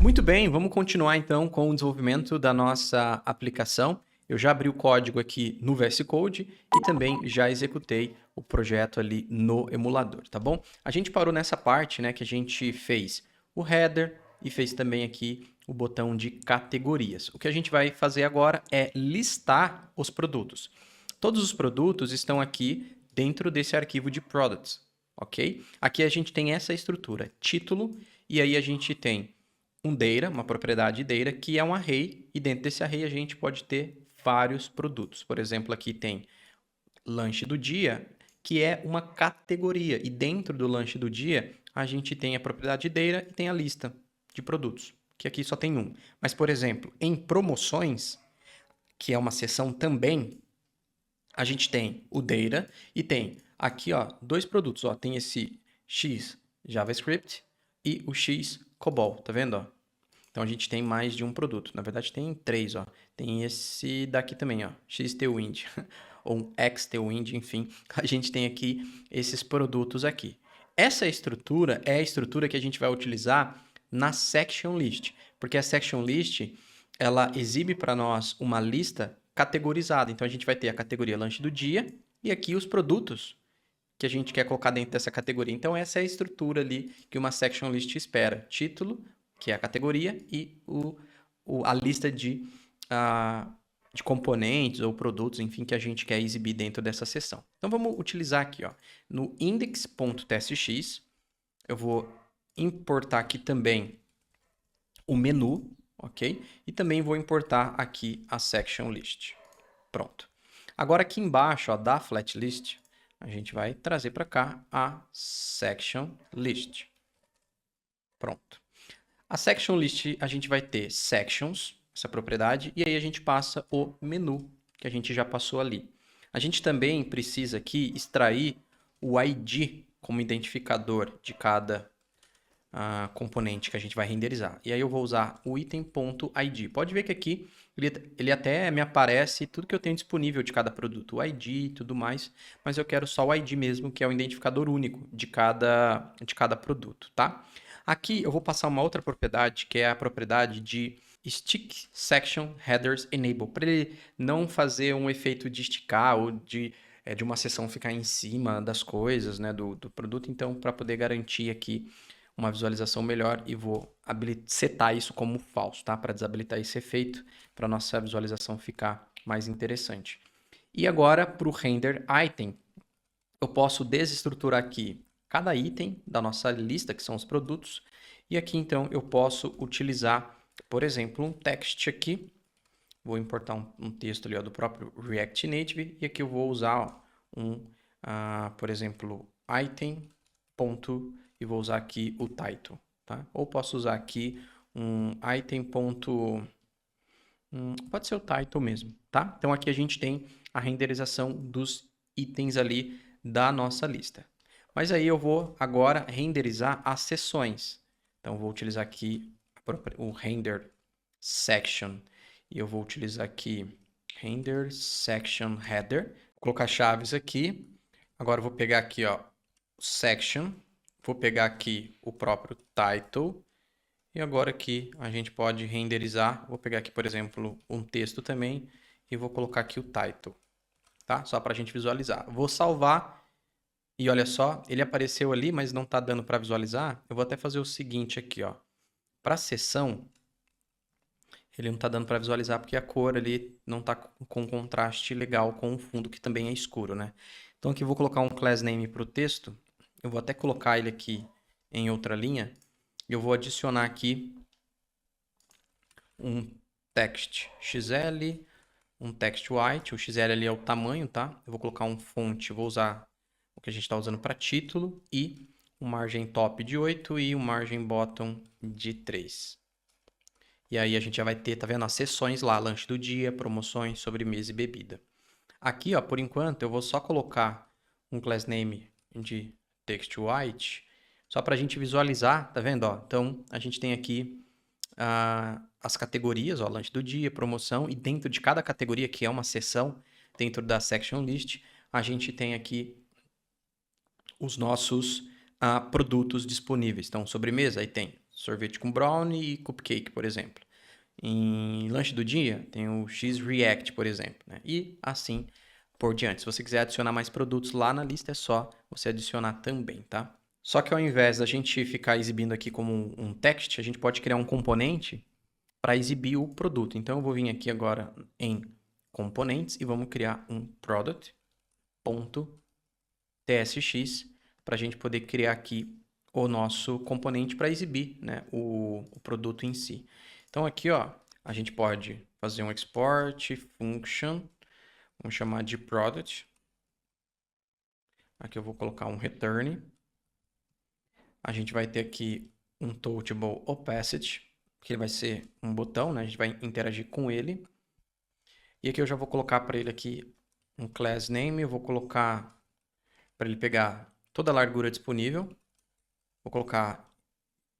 Muito bem, vamos continuar então com o desenvolvimento da nossa aplicação. Eu já abri o código aqui no VS Code e também já executei o projeto ali no emulador, tá bom? A gente parou nessa parte, né, que a gente fez o header e fez também aqui o botão de categorias. O que a gente vai fazer agora é listar os produtos. Todos os produtos estão aqui dentro desse arquivo de products, ok? Aqui a gente tem essa estrutura, título, e aí a gente tem um data, uma propriedade data, que é um array, e dentro desse array a gente pode ter vários produtos. Por exemplo, aqui tem lanche do dia, que é uma categoria, e dentro do lanche do dia a gente tem a propriedade data e tem a lista de produtos, que aqui só tem um. Mas, por exemplo, em promoções, que é uma seção também, a gente tem o data e tem aqui, ó, dois produtos, ó, tem esse X JavaScript e o X COBOL, tá vendo, ó? Então a gente tem mais de um produto. Na verdade tem três, ó. Tem esse daqui também, ó, XTWind ou XTWind, enfim, a gente tem aqui esses produtos aqui. Essa estrutura é a estrutura que a gente vai utilizar na section list, porque a section list ela exibe para nós uma lista categorizada. Então a gente vai ter a categoria lanche do dia e aqui os produtos que a gente quer colocar dentro dessa categoria. Então essa é a estrutura ali que uma section list espera. Título, que é a categoria, e a lista de componentes ou produtos, enfim, que a gente quer exibir dentro dessa seção. Então vamos utilizar aqui, ó, no index.tsx, eu vou importar aqui também o menu, ok? E também vou importar aqui a section list. Pronto. Agora aqui embaixo, ó, da flat list, a gente vai trazer para cá a section list. Pronto. A section list, a gente vai ter sections, essa propriedade, e aí a gente passa o menu, que a gente já passou ali. A gente também precisa aqui extrair o ID como identificador de cada componente que a gente vai renderizar. E aí eu vou usar o item.id. Pode ver que aqui ele até me aparece tudo que eu tenho disponível de cada produto, o ID e tudo mais, mas eu quero só o ID mesmo, que é o identificador único de cada produto, tá? Aqui eu vou passar uma outra propriedade, que é a propriedade de Stick Section Headers Enable, para ele não fazer um efeito de esticar ou de uma seção ficar em cima das coisas, né, do produto. Então, para poder garantir aqui uma visualização melhor, e vou setar isso como falso, tá? Para desabilitar esse efeito, para nossa visualização ficar mais interessante. E agora, para o render item, eu posso desestruturar aqui cada item da nossa lista, que são os produtos, e aqui então eu posso utilizar, por exemplo, um text aqui. Vou importar um texto ali, ó, do próprio React Native, e aqui eu vou usar por exemplo, item. E vou usar aqui o title, tá? Ou posso usar aqui um item. Pode ser o title mesmo, tá? Então aqui a gente tem a renderização dos itens ali da nossa lista. Mas aí eu vou agora renderizar as seções. Então eu vou utilizar aqui o render section e eu vou utilizar aqui render section header. Vou colocar chaves aqui. Agora eu vou pegar aqui, ó, section. Vou pegar aqui o próprio title. E agora aqui a gente pode renderizar. Vou pegar aqui, por exemplo, um texto também. E vou colocar aqui o title. Tá? Só para a gente visualizar. Vou salvar. E olha só, ele apareceu ali, mas não está dando para visualizar. Eu vou até fazer o seguinte aqui, ó. Para a seção, ele não está dando para visualizar porque a cor ali não está com contraste legal com o fundo, que também é escuro, né? Então aqui eu vou colocar um class name para o texto. Eu vou até colocar ele aqui em outra linha. E eu vou adicionar aqui um text XL, um text white. O XL ali é o tamanho, tá? Eu vou colocar um fonte, vou usar o que a gente está usando para título, e um margem top de 8 e um margem bottom de 3. E aí a gente já vai ter, tá vendo, as seções lá, lanche do dia, promoções, sobremesa e bebida. Aqui, ó, por enquanto, eu vou só colocar um class name de text white, só para a gente visualizar, tá vendo? Ó? Então, a gente tem aqui as categorias, ó, lanche do dia, promoção, e dentro de cada categoria, que é uma seção dentro da section list, a gente tem aqui os nossos produtos disponíveis. Então, sobremesa, aí tem sorvete com brownie e cupcake, por exemplo. Em lanche do dia, tem o X-React, por exemplo, né? E assim por diante. Se você quiser adicionar mais produtos lá na lista, é só você adicionar também, tá? Só que ao invés da gente ficar exibindo aqui como um text, a gente pode criar um componente para exibir o produto. Então, eu vou vir aqui agora em componentes e vamos criar um product.tsx para a gente poder criar aqui o nosso componente para exibir, né, o produto em si. Então, aqui, ó, a gente pode fazer um export function, vamos chamar de product. Aqui eu vou colocar um return. A gente vai ter aqui um touchable opacity, que vai ser um botão, né? A gente vai interagir com ele. E aqui eu já vou colocar para ele aqui um class name, eu vou colocar para ele pegar toda a largura disponível. Vou colocar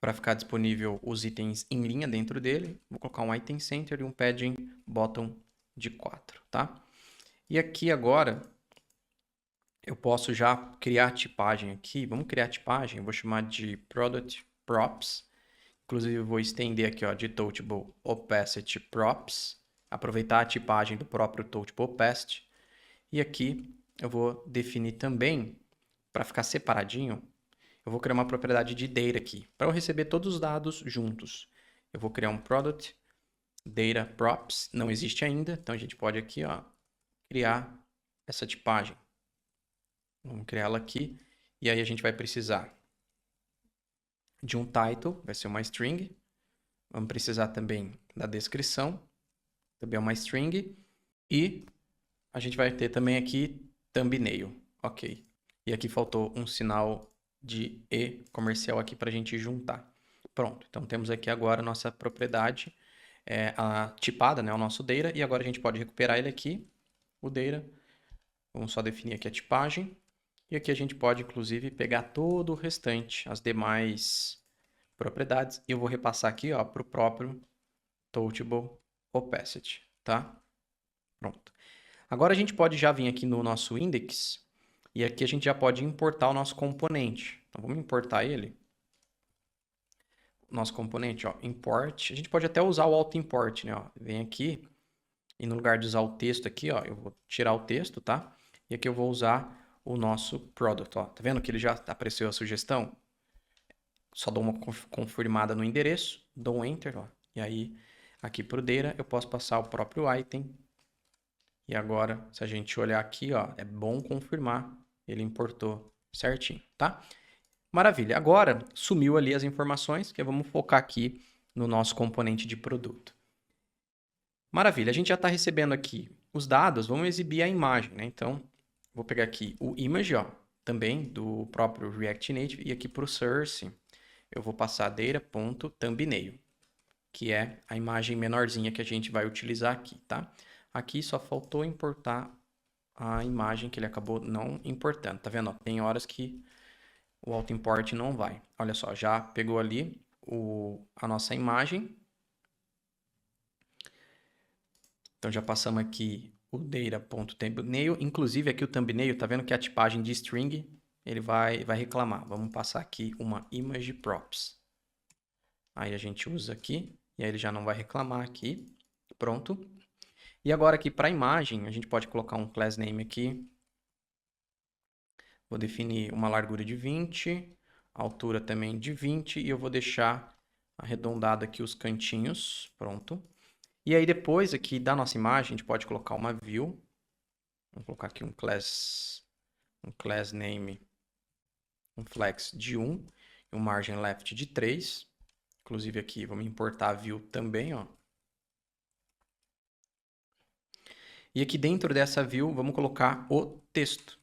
para ficar disponível os itens em linha dentro dele. Vou colocar um item center e um padding bottom de 4, tá? E aqui agora eu posso já criar a tipagem aqui. Vamos criar a tipagem, eu vou chamar de product props. Inclusive eu vou estender aqui, ó, de touchable opacity props, aproveitar a tipagem do próprio touchable opacity. E aqui eu vou definir também, para ficar separadinho, eu vou criar uma propriedade de data aqui, para eu receber todos os dados juntos. Eu vou criar um product data props, não existe ainda, então a gente pode aqui, ó, criar essa tipagem. Vamos criar ela aqui, e aí a gente vai precisar de um title, vai ser uma string. Vamos precisar também da descrição, também é uma string. E a gente vai ter também aqui thumbnail, ok. E aqui faltou um sinal de E comercial aqui para a gente juntar. Pronto, então temos aqui agora a nossa propriedade tipada, né, o nosso data, e agora a gente pode recuperar ele aqui, o data. Vamos só definir aqui a tipagem. E aqui a gente pode, inclusive, pegar todo o restante, as demais propriedades, e eu vou repassar aqui para o próprio touchable opacity, tá? Pronto. Agora a gente pode já vir aqui no nosso index, e aqui a gente já pode importar o nosso componente. Então, vamos importar ele. Nosso componente, ó, import. A gente pode até usar o auto-import, né? Ó. Vem aqui, e no lugar de usar o texto aqui, ó, eu vou tirar o texto, tá? E aqui eu vou usar o nosso product, ó. Tá vendo que ele já apareceu a sugestão? Só dou uma confirmada no endereço, dou um enter, ó. E aí, aqui pro data, eu posso passar o próprio item. E agora, se a gente olhar aqui, ó, é bom confirmar, ele importou certinho, tá? Maravilha. Agora, sumiu ali as informações, que vamos focar aqui no nosso componente de produto. Maravilha. A gente já está recebendo aqui os dados, vamos exibir a imagem, né? Então, vou pegar aqui o image, ó, também do próprio React Native, e aqui para o source, eu vou passar data.thumbnail, que é a imagem menorzinha que a gente vai utilizar aqui, tá? Aqui só faltou importar a imagem que ele acabou não importando, tá vendo? Tem horas que o auto-import não vai. Olha só, já pegou ali a nossa imagem. Então já passamos aqui o data.thumbnail, inclusive aqui o thumbnail, tá vendo que a tipagem de string, ele vai reclamar. Vamos passar aqui uma image props. Aí a gente usa aqui, e aí ele já não vai reclamar aqui. Pronto. E agora aqui para a imagem, a gente pode colocar um class name aqui. Vou definir uma largura de 20, altura também de 20, e eu vou deixar arredondado aqui os cantinhos. Pronto. E aí depois aqui da nossa imagem, a gente pode colocar uma view. Vamos colocar aqui um class name, um flex de 1, e um margin left de 3. Inclusive aqui vamos importar a view também, ó. E aqui dentro dessa view, vamos colocar o texto,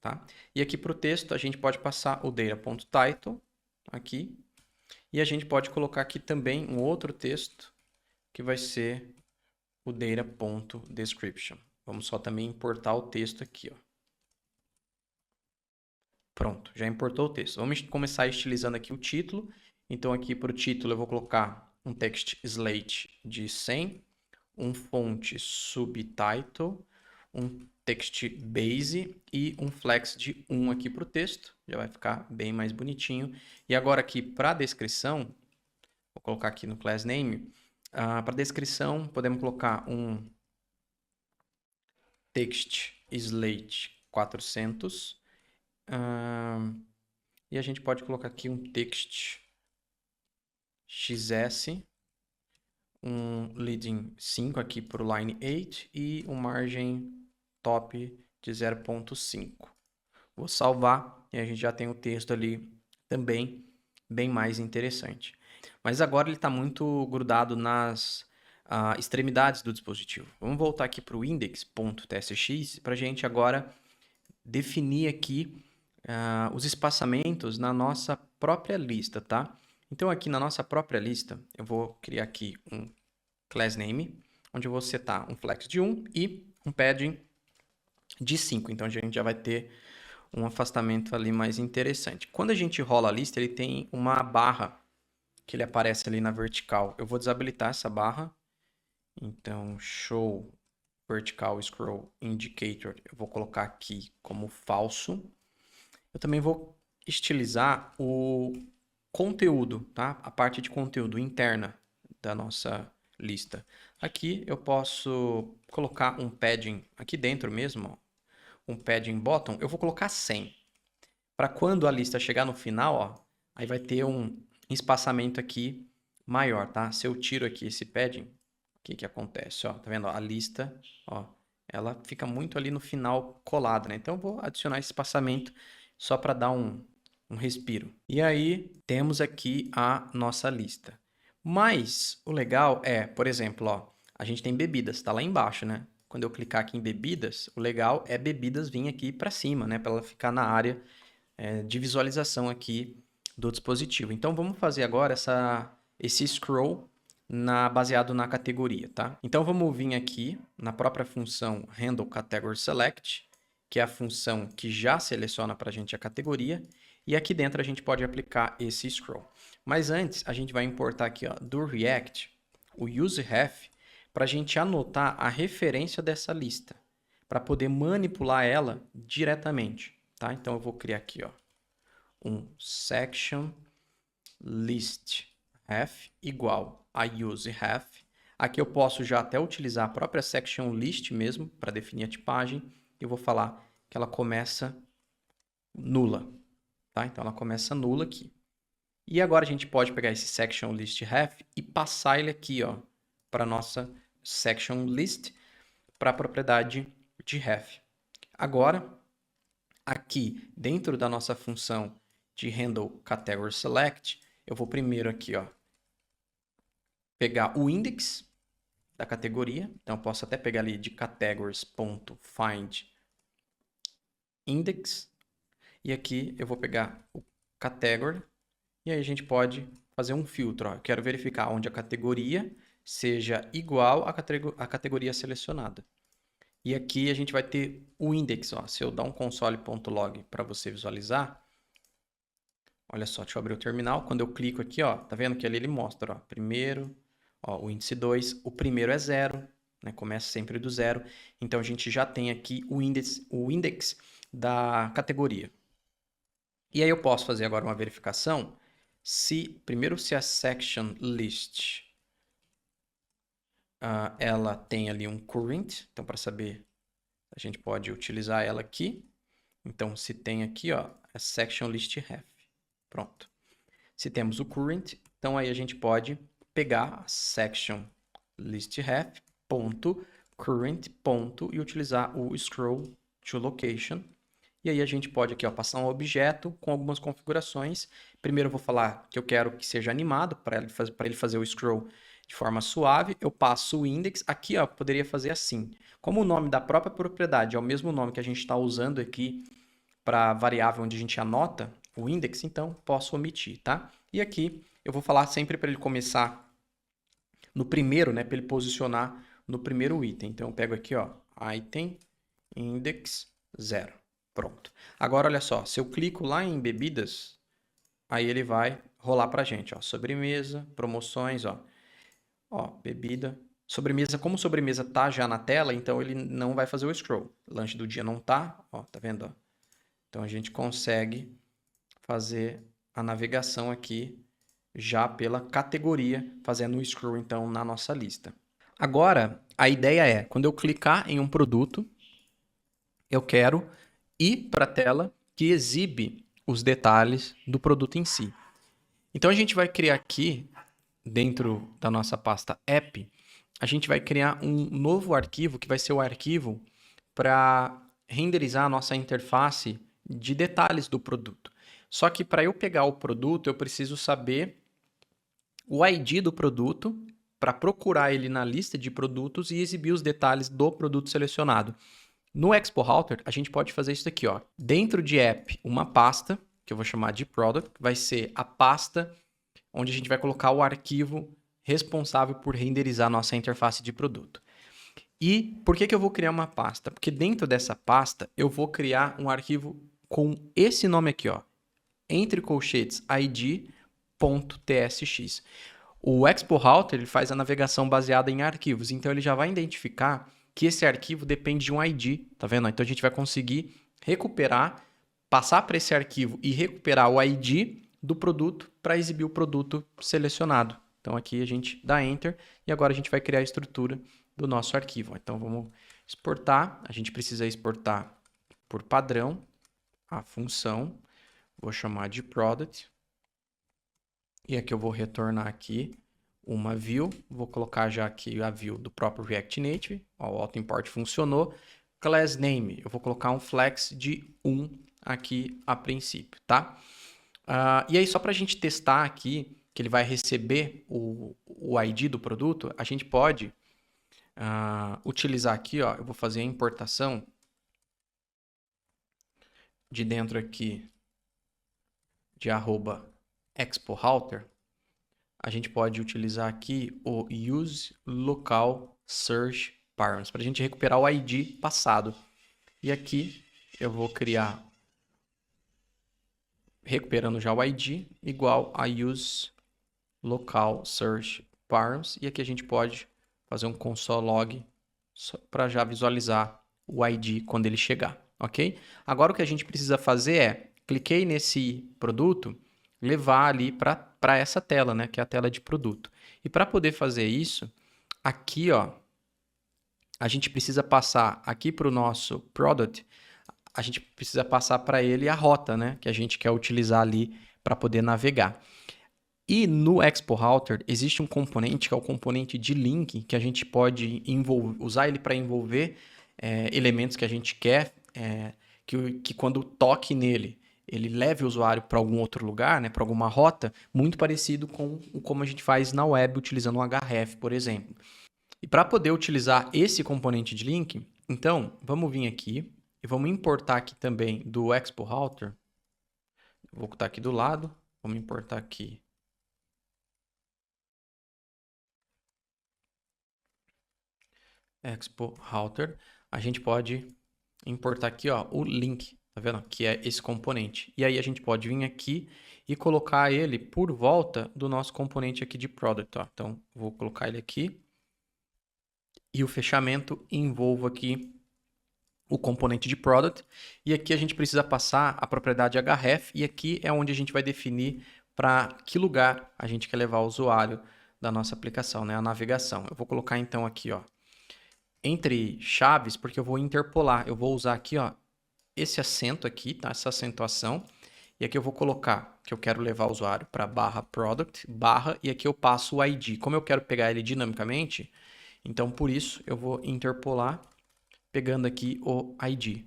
tá? E aqui para o texto, a gente pode passar o data.title aqui. E a gente pode colocar aqui também um outro texto, que vai ser o data.description. Vamos só também importar o texto aqui, ó. Pronto, já importou o texto. Vamos começar estilizando aqui o título. Então aqui para o título eu vou colocar um text slate de 100, um fonte subtitle, um text base e um flex de 1 aqui para o texto. Já vai ficar bem mais bonitinho. E agora aqui para a descrição, vou colocar aqui no class name, para descrição podemos colocar um text slate 400 e a gente pode colocar aqui um text xs, um leading 5 aqui para o line 8 e um margem top de 0.5. Vou salvar e a gente já tem o texto ali também bem mais interessante. Mas agora ele está muito grudado nas extremidades do dispositivo. Vamos voltar aqui para o index.tsx para a gente agora definir aqui os espaçamentos na nossa própria lista, tá? Então aqui na nossa própria lista eu vou criar aqui um class name, onde eu vou setar um flex de 1 e um padding de 5. Então a gente já vai ter um afastamento ali mais interessante. Quando a gente rola a lista, ele tem uma barra que ele aparece ali na vertical. Eu vou desabilitar essa barra. Então, show vertical scroll indicator, eu vou colocar aqui como falso. Eu também vou estilizar o conteúdo, tá? A parte de conteúdo interna da nossa lista. Aqui eu posso colocar um padding aqui dentro mesmo, ó, um padding bottom, eu vou colocar 100. Para quando a lista chegar no final, ó, aí vai ter um espaçamento aqui maior, tá? Se eu tiro aqui esse padding, o que que acontece? Ó, tá vendo? A lista, ó, ela fica muito ali no final colada, né? Então eu vou adicionar esse espaçamento só para dar um respiro. E aí temos aqui a nossa lista. Mas o legal é, por exemplo, ó, a gente tem bebidas, tá lá embaixo, né? Quando eu clicar aqui em bebidas, o legal é bebidas vir aqui para cima, né? Para ela ficar na área de visualização aqui do dispositivo. Então vamos fazer agora esse scroll baseado na categoria, tá? Então vamos vir aqui na própria função handle category select, que é a função que já seleciona para a gente a categoria, e aqui dentro a gente pode aplicar esse scroll. Mas antes a gente vai importar aqui, ó, do React o useRef para a gente anotar a referência dessa lista, para poder manipular ela diretamente, tá? Então eu vou criar aqui, ó, um section list ref igual a useRef. Aqui eu posso já até utilizar a própria section list mesmo para definir a tipagem. Eu vou falar que ela começa nula, tá? Então ela começa nula aqui. E agora a gente pode pegar esse section list ref e passar ele aqui, ó, para nossa section list, para a propriedade de ref. Agora, aqui dentro da nossa função de handle category select, eu vou primeiro aqui, ó, pegar o index da categoria. Então eu posso até pegar ali de categories.find index. E aqui eu vou pegar o category. E aí a gente pode fazer um filtro. Ó. Eu quero verificar onde a categoria seja igual à categoria selecionada. E aqui a gente vai ter o index. Ó. Se eu dar um console.log para você visualizar, olha só, deixa eu abrir o terminal. Quando eu clico aqui, ó, tá vendo que ali ele mostra, ó, primeiro, ó, o índice 2, o primeiro é 0, né? Começa sempre do 0. Então a gente já tem aqui o index da categoria. E aí eu posso fazer agora uma verificação primeiro se a section list ela tem ali um current, então para saber a gente pode utilizar ela aqui. Então se tem aqui, ó, a section list ref. Pronto. Se temos o current, então aí a gente pode pegar a section list ref .current e utilizar o scroll to location. E aí a gente pode aqui, ó, passar um objeto com algumas configurações. Primeiro eu vou falar que eu quero que seja animado para ele fazer o scroll de forma suave. Eu passo o index. Aqui, ó, poderia fazer assim. Como o nome da própria propriedade é o mesmo nome que a gente está usando aqui para a variável onde a gente anota o index, então posso omitir, tá? E aqui eu vou falar sempre para ele começar no primeiro, né, para ele posicionar no primeiro item. Então eu pego aqui, ó, item index 0. Pronto. Agora olha só, se eu clico lá em bebidas, aí ele vai rolar para a gente, ó, sobremesa, promoções, ó. Ó, bebida. Sobremesa, como sobremesa tá já na tela, então ele não vai fazer o scroll. Lanche do dia não tá, ó, tá vendo? Ó? Então a gente consegue fazer a navegação aqui já pela categoria, fazendo o scroll então na nossa lista. Agora, a ideia é, quando eu clicar em um produto, eu quero ir para a tela que exibe os detalhes do produto em si. Então a gente vai criar aqui, dentro da nossa pasta app, a gente vai criar um novo arquivo que vai ser o arquivo para renderizar a nossa interface de detalhes do produto. Só que para eu pegar o produto, eu preciso saber o ID do produto para procurar ele na lista de produtos e exibir os detalhes do produto selecionado. No Expo Router, a gente pode fazer isso aqui, ó. Dentro de app, uma pasta, que eu vou chamar de product, vai ser a pasta onde a gente vai colocar o arquivo responsável por renderizar a nossa interface de produto. E por que eu vou criar uma pasta? Porque dentro dessa pasta, eu vou criar um arquivo com esse nome aqui, ó. Entre colchetes, id.tsx. O Expo Router ele faz a navegação baseada em arquivos, então ele já vai identificar que esse arquivo depende de um ID, tá vendo? Então a gente vai conseguir recuperar, passar para esse arquivo e recuperar o ID do produto para exibir o produto selecionado. Então aqui a gente dá Enter e agora a gente vai criar a estrutura do nosso arquivo. Então vamos exportar, a gente precisa exportar por padrão a função, vou chamar de product. E aqui eu vou retornar aqui uma view, vou colocar já aqui a view do próprio React Native, ó, o auto import funcionou. Class name, eu vou colocar um flex de 1 aqui a princípio, tá? E aí só para a gente testar aqui, que ele vai receber o ID do produto, a gente pode utilizar aqui, ó, eu vou fazer a importação de dentro aqui de @expo_router. A gente pode utilizar aqui o use local search params para a gente recuperar o ID passado. E aqui eu vou criar, recuperando já o ID, igual a use local search params. E aqui a gente pode fazer um console log para já visualizar o ID quando ele chegar, ok? Agora o que a gente precisa fazer é, cliquei nesse produto, levar ali para essa tela, né, que é a tela de produto. E para poder fazer isso, aqui, ó, a gente precisa passar aqui para o nosso product, a gente precisa passar para ele a rota, né, que a gente quer utilizar ali para poder navegar. E no Expo Router existe um componente que é o componente de link, que a gente pode usar ele para envolver elementos que a gente quer, que quando toque nele, ele leve o usuário para algum outro lugar, né, para alguma rota, muito parecido com como a gente faz na web utilizando um href, por exemplo. E para poder utilizar esse componente de link, então, vamos vir aqui e vamos importar aqui também do Expo Router. Vou botar aqui do lado, vamos importar aqui Expo Router. A gente pode importar aqui, ó, o link, tá vendo? Que é esse componente. E aí a gente pode vir aqui e colocar ele por volta do nosso componente aqui de product, ó. Então, vou colocar ele aqui. E o fechamento envolve aqui o componente de product. E aqui a gente precisa passar a propriedade href. E aqui é onde a gente vai definir para que lugar a gente quer levar o usuário da nossa aplicação, né? A navegação. Eu vou colocar então aqui, ó, entre chaves, porque eu vou interpolar. Eu vou usar aqui, ó, esse acento aqui, tá? Essa acentuação. E aqui eu vou colocar que eu quero levar o usuário para barra product, barra, e aqui eu passo o ID. Como eu quero pegar ele dinamicamente, então por isso eu vou interpolar pegando aqui o ID.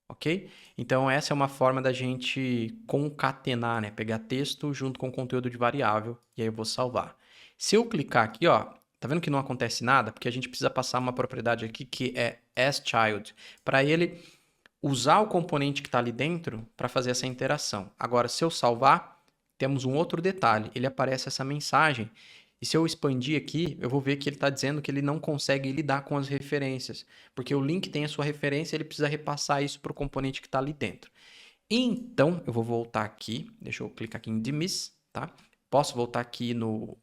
Ok? Então essa é uma forma da gente concatenar, né? Pegar texto junto com conteúdo de variável e aí eu vou salvar. Se eu clicar aqui, ó, tá vendo que não acontece nada? Porque a gente precisa passar uma propriedade aqui que é asChild, para ele usar o componente que está ali dentro para fazer essa interação. Agora, se eu salvar, temos um outro detalhe. Ele aparece essa mensagem. E se eu expandir aqui, eu vou ver que ele está dizendo que ele não consegue lidar com as referências. Porque o link tem a sua referência, ele precisa repassar isso para o componente que está ali dentro. Então, eu vou voltar aqui. Deixa eu clicar aqui em Dismiss, tá? Posso voltar aqui no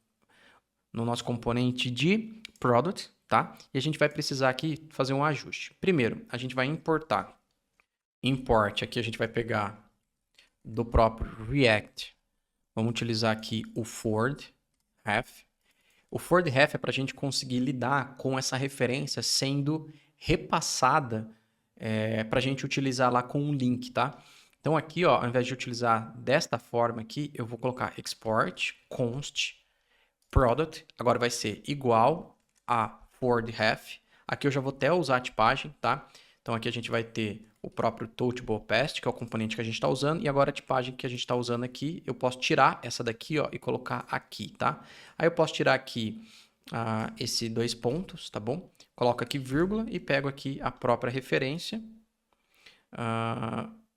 no nosso componente de product, tá? E a gente vai precisar aqui fazer um ajuste. Primeiro, a gente vai importar. Import, aqui a gente vai pegar do próprio React. Vamos utilizar aqui o for_ref. O for_ref é para a gente conseguir lidar com essa referência sendo repassada para a gente utilizar lá com um link, tá? Então aqui, ó, ao invés de utilizar desta forma aqui, eu vou colocar export const product. Agora vai ser igual a for_ref. Aqui eu já vou até usar a tipagem, tá? Então aqui a gente vai ter o próprio touchable opacity, que é o componente que a gente está usando, e agora a tipagem que a gente está usando aqui, eu posso tirar essa daqui, ó, e colocar aqui, tá? Aí eu posso tirar aqui esses 2 pontos, tá bom? Coloco aqui vírgula e pego aqui a própria referência.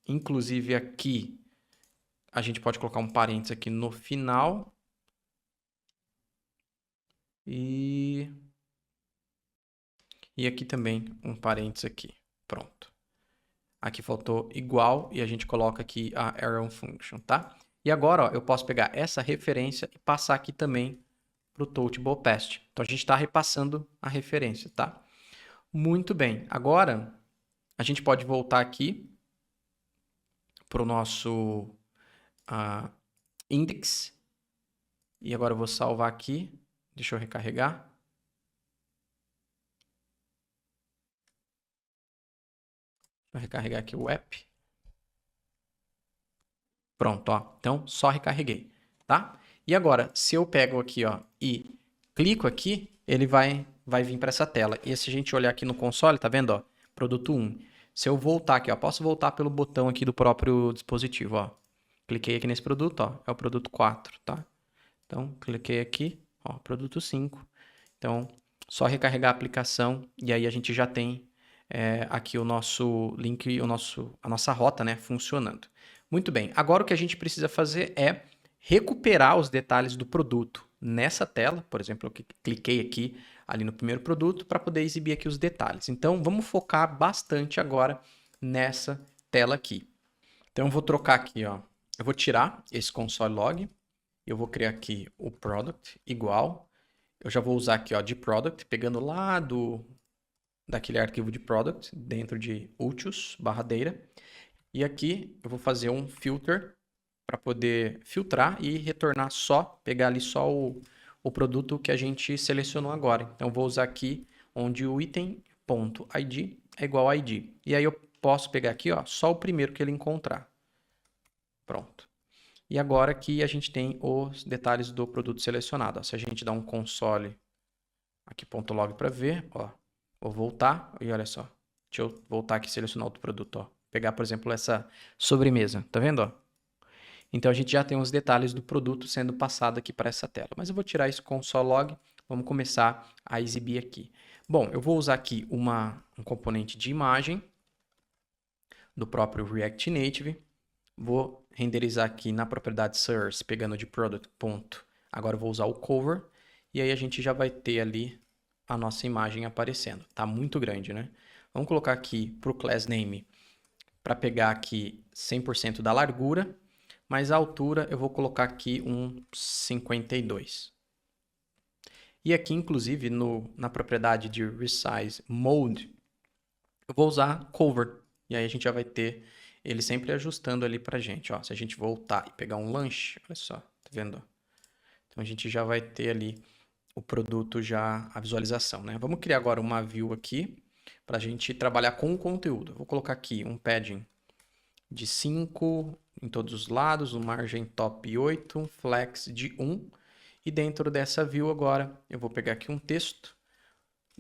Inclusive aqui a gente pode colocar um parênteses aqui no final. E aqui também um parênteses aqui. Pronto. Aqui faltou igual e a gente coloca aqui a arrow function, tá? E agora, ó, eu posso pegar essa referência e passar aqui também para o touchable opacity. Então, a gente está repassando a referência, tá? Muito bem. Agora, a gente pode voltar aqui para o nosso index. E agora eu vou salvar aqui. Deixa eu recarregar. Vou recarregar aqui o app. Pronto, ó. Então, só recarreguei, tá? E agora, se eu pego aqui, ó, e clico aqui, ele vai vir para essa tela. E se a gente olhar aqui no console, tá vendo, ó? Produto 1. Se eu voltar aqui, ó, posso voltar pelo botão aqui do próprio dispositivo, ó. Cliquei aqui nesse produto, ó, é o produto 4, tá? Então, cliquei aqui, ó, produto 5. Então, só recarregar a aplicação e aí a gente já tem aqui o nosso link, a nossa rota, né, funcionando. Muito bem, agora o que a gente precisa fazer é recuperar os detalhes do produto nessa tela. Por exemplo, eu cliquei aqui ali no primeiro produto para poder exibir aqui os detalhes. Então, vamos focar bastante agora nessa tela aqui. Então, eu vou trocar aqui, ó. Eu vou tirar esse console log. Eu vou criar aqui o product igual. Eu já vou usar aqui, ó, de product, pegando lá daquele arquivo de product, dentro de utility/data. E aqui eu vou fazer um filter para poder filtrar e retornar pegar ali só o produto que a gente selecionou agora. Então, eu vou usar aqui onde o item.id é igual a id. E aí eu posso pegar aqui, ó, só o primeiro que ele encontrar. Pronto. E agora aqui a gente tem os detalhes do produto selecionado. Ó. Se a gente dá um console aqui, .log para ver, ó, vou voltar e olha só. Deixa eu voltar aqui e selecionar outro produto, ó. Pegar, por exemplo, essa sobremesa, tá vendo, ó? Então a gente já tem os detalhes do produto sendo passado aqui para essa tela. Mas eu vou tirar esse console log, vamos começar a exibir aqui. Bom, eu vou usar aqui um componente de imagem do próprio React Native. Vou renderizar aqui na propriedade source, pegando de product. Agora eu vou usar o cover. E aí a gente já vai ter ali a nossa imagem aparecendo. Tá muito grande, né? Vamos colocar aqui para o class name, para pegar aqui 100% da largura. Mas a altura eu vou colocar aqui um 52. E aqui, inclusive, na propriedade de resize mode, eu vou usar cover. E aí a gente já vai ter ele sempre ajustando ali pra gente, ó. Se a gente voltar e pegar um lanche, olha só, tá vendo? Então a gente já vai ter ali o produto já, a visualização, né? Vamos criar agora uma view aqui pra gente trabalhar com o conteúdo. Eu vou colocar aqui um padding de 5 em todos os lados, um margem top 8, um flex de 1. E dentro dessa view agora, eu vou pegar aqui um texto.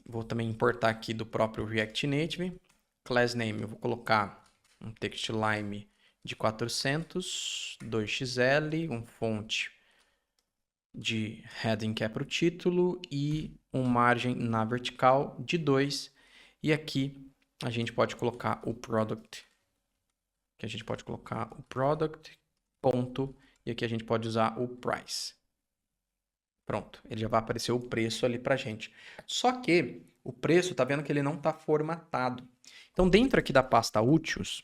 Vou também importar aqui do próprio React Native. Class name, eu vou colocar um textline de 400, 2xl, um fonte de heading que é para o título e um margem na vertical de 2. E aqui a gente pode colocar o product, que a gente pode colocar o product, ponto, e aqui a gente pode usar o price. Pronto, ele já vai aparecer o preço ali pra gente. Só que o preço, tá vendo que ele não tá formatado. Então, dentro aqui da pasta úteis,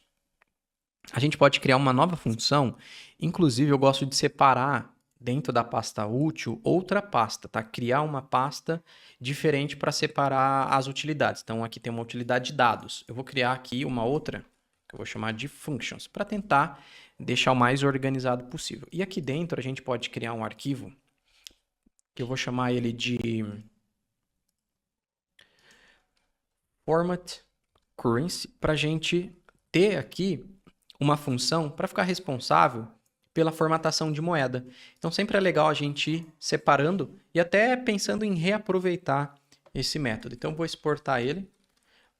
a gente pode criar uma nova função. Inclusive, eu gosto de separar dentro da pasta útil, outra pasta, tá? Criar uma pasta diferente para separar as utilidades. Então, aqui tem uma utilidade de dados. Eu vou criar aqui uma outra, que eu vou chamar de functions, para tentar deixar o mais organizado possível. E aqui dentro, a gente pode criar um arquivo, que eu vou chamar ele de format currency, para a gente ter aqui uma função para ficar responsável pela formatação de moeda. Então, sempre é legal a gente ir separando e até pensando em reaproveitar esse método. Então, eu vou exportar ele,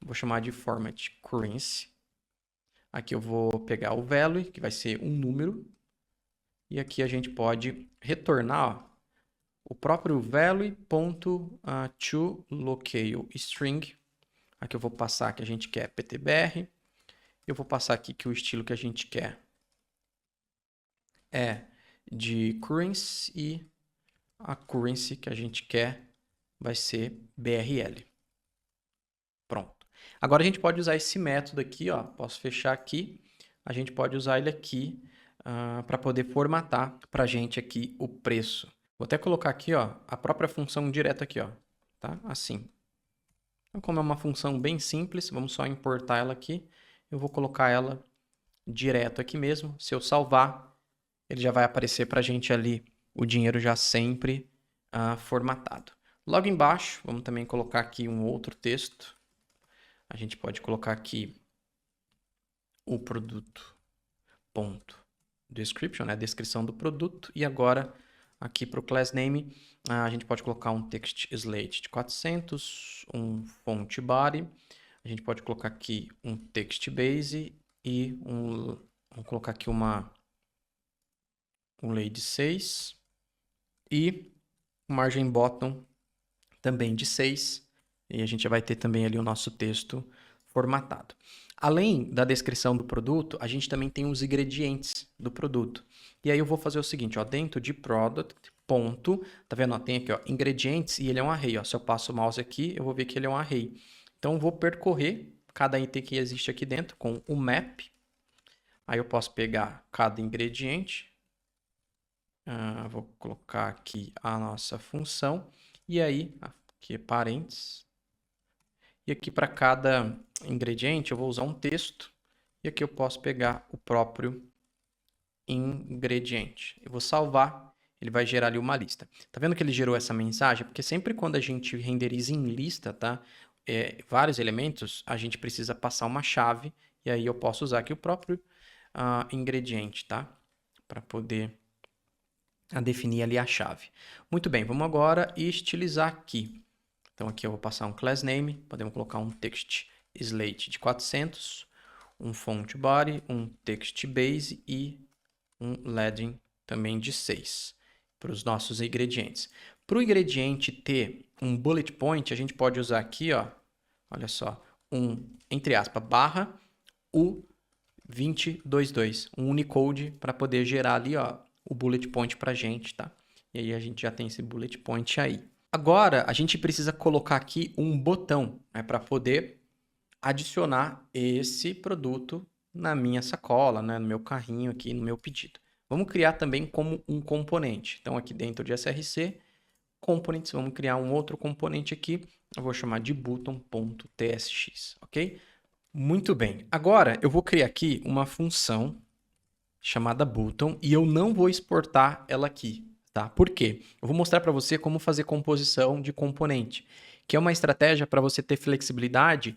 vou chamar de format currency. Aqui eu vou pegar o value, que vai ser um número, e aqui a gente pode retornar, ó, o próprio value.toLocaleString. Aqui eu vou passar que a gente quer PTBR. Eu vou passar aqui que o estilo que a gente quer é de currency e a currency que a gente quer vai ser BRL. Pronto. Agora a gente pode usar esse método aqui, ó. Posso fechar aqui. A gente pode usar ele aqui para poder formatar para a gente aqui o preço. Vou até colocar aqui, ó, a própria função direta aqui, ó, tá? Assim. Então, como é uma função bem simples, vamos só importar ela aqui. Eu vou colocar ela direto aqui mesmo. Se eu salvar, ele já vai aparecer para a gente ali o dinheiro já sempre formatado. Logo embaixo, vamos também colocar aqui um outro texto. A gente pode colocar aqui o produto ponto description, né? Descrição do produto. E agora, aqui para o class name, a gente pode colocar um text slate de 400, um font body. A gente pode colocar aqui um text base e vamos colocar aqui um lay de 6 e margem bottom também de 6. E a gente já vai ter também ali o nosso texto formatado. Além da descrição do produto, a gente também tem os ingredientes do produto. E aí eu vou fazer o seguinte, ó, dentro de product, ponto, tá vendo? Ó, tem aqui, ó, ingredientes e ele é um array. Ó. Se eu passo o mouse aqui, eu vou ver que ele é um array. Então, eu vou percorrer cada item que existe aqui dentro com o map. Aí eu posso pegar cada ingrediente. Vou colocar aqui a nossa função. E aí, aqui parênteses. E aqui para cada ingrediente eu vou usar um texto. E aqui eu posso pegar o próprio ingrediente. Eu vou salvar, ele vai gerar ali uma lista. Tá vendo que ele gerou essa mensagem? Porque sempre quando a gente renderiza em lista, tá? Vários elementos, a gente precisa passar uma chave. E aí eu posso usar aqui o próprio ingrediente, tá? Para poder definir ali a chave. Muito bem, vamos agora estilizar aqui. Então aqui eu vou passar um class name, podemos colocar um text slate de 400, um font body, um text base e um leading também de 6 para os nossos ingredientes. Para o ingrediente ter um bullet point, a gente pode usar aqui, ó, olha só, entre aspas, barra U2022, um Unicode para poder gerar ali, ó, o bullet point para a gente, tá? E aí a gente já tem esse bullet point aí. Agora, a gente precisa colocar aqui um botão, né, para poder adicionar esse produto na minha sacola, né, no meu carrinho aqui, no meu pedido. Vamos criar também como um componente. Então, aqui dentro de src, components, vamos criar um outro componente aqui. Eu vou chamar de button.tsx, ok? Muito bem. Agora, eu vou criar aqui uma função chamada button e eu não vou exportar ela aqui. Tá? Por quê? Eu vou mostrar para você como fazer composição de componente, que é uma estratégia para você ter flexibilidade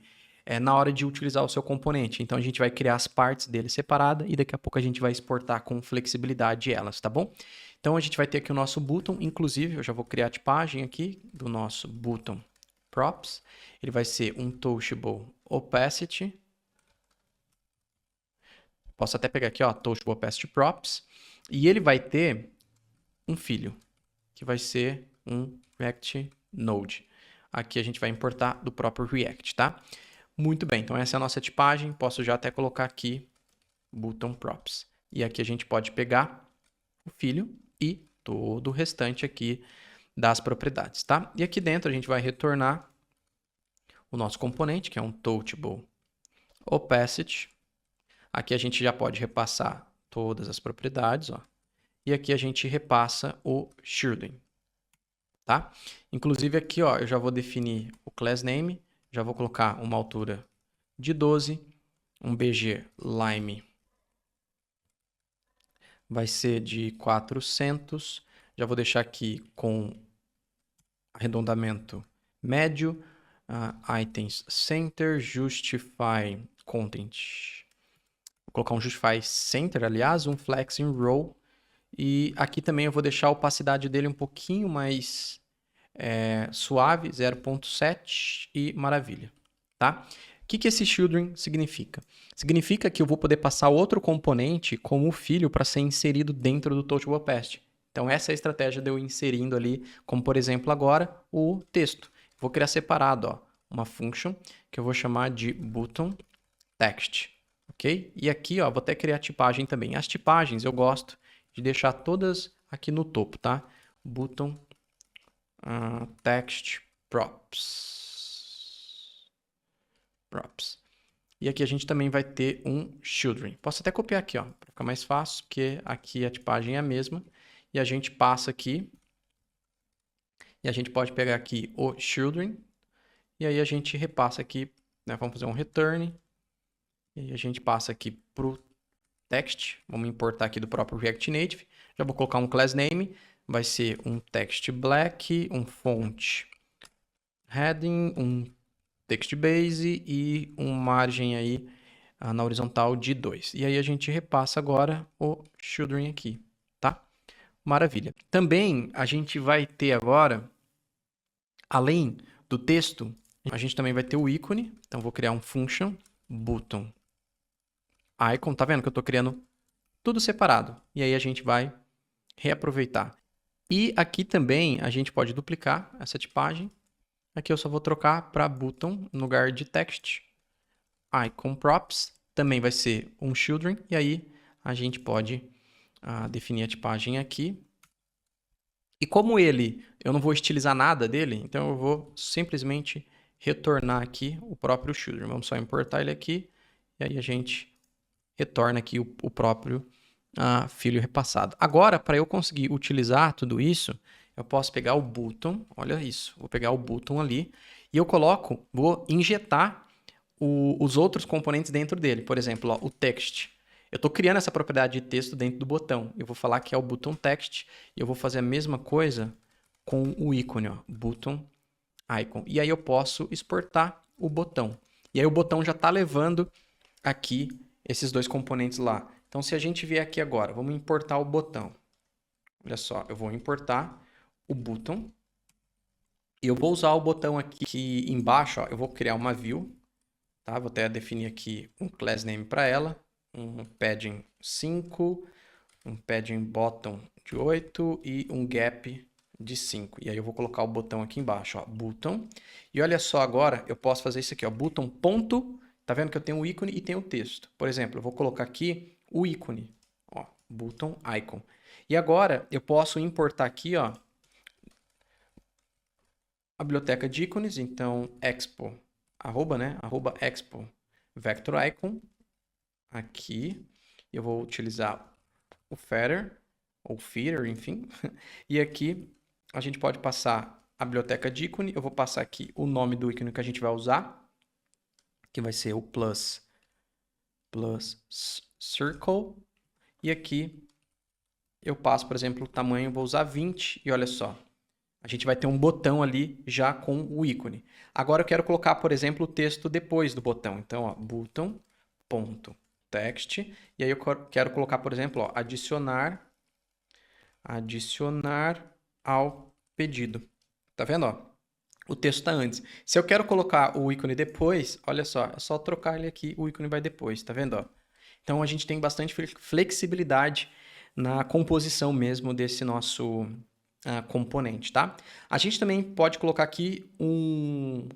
na hora de utilizar o seu componente. Então, a gente vai criar as partes dele separada e daqui a pouco a gente vai exportar com flexibilidade elas, tá bom? Então, a gente vai ter aqui o nosso button, inclusive, eu já vou criar a tipagem aqui do nosso button props. Ele vai ser um touchable opacity. Posso até pegar aqui, ó, touchable opacity props. E ele vai ter um filho, que vai ser um React Node. Aqui a gente vai importar do próprio React, tá? Muito bem, então essa é a nossa tipagem. Posso já até colocar aqui button props. E aqui a gente pode pegar o filho e todo o restante aqui das propriedades, tá? E aqui dentro a gente vai retornar o nosso componente, que é um touchable opacity. Aqui a gente já pode repassar todas as propriedades, ó. e aqui a gente repassa o children, tá? Inclusive aqui, ó, eu já vou definir o class name, já vou colocar uma altura de 12, um BG lime vai ser de 400, já vou deixar aqui com arredondamento médio, items center, justify content. Vou colocar um justify center, aliás, um flex in row. E aqui também eu vou deixar a opacidade dele um pouquinho mais suave, 0.7 e maravilha, tá? O que esse children significa? Significa que eu vou poder passar outro componente como filho para ser inserido dentro do Touchable Past. Então, essa é a estratégia de eu inserindo ali, como por exemplo agora, o texto. Vou criar separado, ó, uma function que eu vou chamar de button text, ok? E aqui, ó, vou até criar tipagem também. As tipagens eu gosto de deixar todas aqui no topo, tá? Button text props. E aqui a gente também vai ter um children. Posso até copiar aqui, ó, para ficar mais fácil, porque aqui a tipagem é a mesma. E a gente passa aqui. E a gente pode pegar aqui o children. E aí a gente repassa aqui, né? Vamos fazer um return. E aí a gente passa aqui para o text. Vamos importar aqui do próprio React Native. Já vou colocar um class name. Vai ser um text black, um font heading, um text base e uma margem aí na horizontal de 2. E aí a gente repassa agora o children aqui, tá? Maravilha. Também a gente vai ter agora, além do texto, a gente também vai ter o ícone. Então vou criar um function button icon. Tá vendo que eu estou criando tudo separado? E aí a gente vai reaproveitar. E aqui também a gente pode duplicar essa tipagem. Aqui eu só vou trocar para button no lugar de text. Icon props também vai ser um children. E aí a gente pode definir a tipagem aqui. E como eu não vou estilizar nada dele, então eu vou simplesmente retornar aqui o próprio children. Vamos só importar ele aqui. E aí a gente retorna aqui o próprio filho repassado. Agora, para eu conseguir utilizar tudo isso, eu posso pegar o button, olha isso, vou pegar o button ali e eu vou injetar os outros componentes dentro dele. Por exemplo, ó, o text. Eu estou criando essa propriedade de texto dentro do botão. Eu vou falar que é o button text e eu vou fazer a mesma coisa com o ícone, ó, button icon. E aí eu posso exportar o botão. E aí o botão já está levando aqui esses dois componentes lá. Então, se a gente vier aqui agora, vamos importar o botão. Olha só, eu vou importar o button. E eu vou usar o botão aqui embaixo, ó, eu vou criar uma view. Tá? Vou até definir aqui um class name para ela. Um padding 5, um padding bottom de 8 e um gap de 5. E aí eu vou colocar o botão aqui embaixo, ó, button. E olha só agora, eu posso fazer isso aqui, ó, button ponto. Tá vendo que eu tenho o ícone e tenho o texto. Por exemplo, eu vou colocar aqui o ícone, ó, button icon. E agora eu posso importar aqui, ó, a biblioteca de ícones, então expo, arroba expo vector icon aqui. Eu vou utilizar o feather ou feeder, enfim. E aqui a gente pode passar a biblioteca de ícone. Eu vou passar aqui o nome do ícone que a gente vai usar, que vai ser o plus circle. E aqui eu passo, por exemplo, o tamanho, vou usar 20 e olha só. A gente vai ter um botão ali já com o ícone. Agora eu quero colocar, por exemplo, o texto depois do botão. Então, ó, button.text. E aí eu quero colocar, por exemplo, ó, adicionar ao pedido. Tá vendo? Ó? O texto está antes. Se eu quero colocar o ícone depois, olha só, é só trocar ele aqui, o ícone vai depois, tá vendo? Ó? Então a gente tem bastante flexibilidade na composição mesmo desse nosso componente, tá? A gente também pode colocar aqui um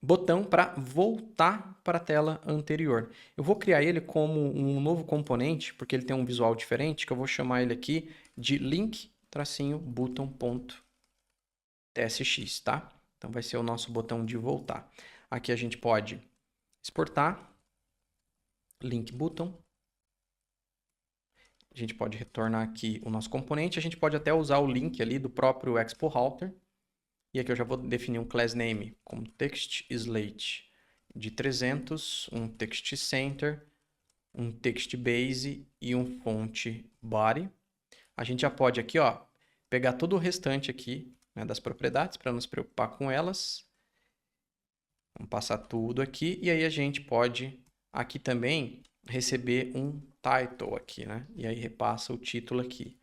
botão para voltar para a tela anterior. Eu vou criar ele como um novo componente, porque ele tem um visual diferente, que eu vou chamar ele aqui de link-button.tsx, tá? Então vai ser o nosso botão de voltar. Aqui a gente pode exportar link button A gente pode retornar aqui o nosso componente. A gente pode até usar o link ali do próprio Expo Router. E aqui eu já vou definir um class name como text slate de 300, um text center, um text base e um font body. A gente já pode aqui, ó, pegar todo o restante aqui, né, das propriedades para nos preocupar com elas. Vamos passar tudo aqui e aí a gente pode aqui também receber um title aqui, né? E aí repassa o título aqui.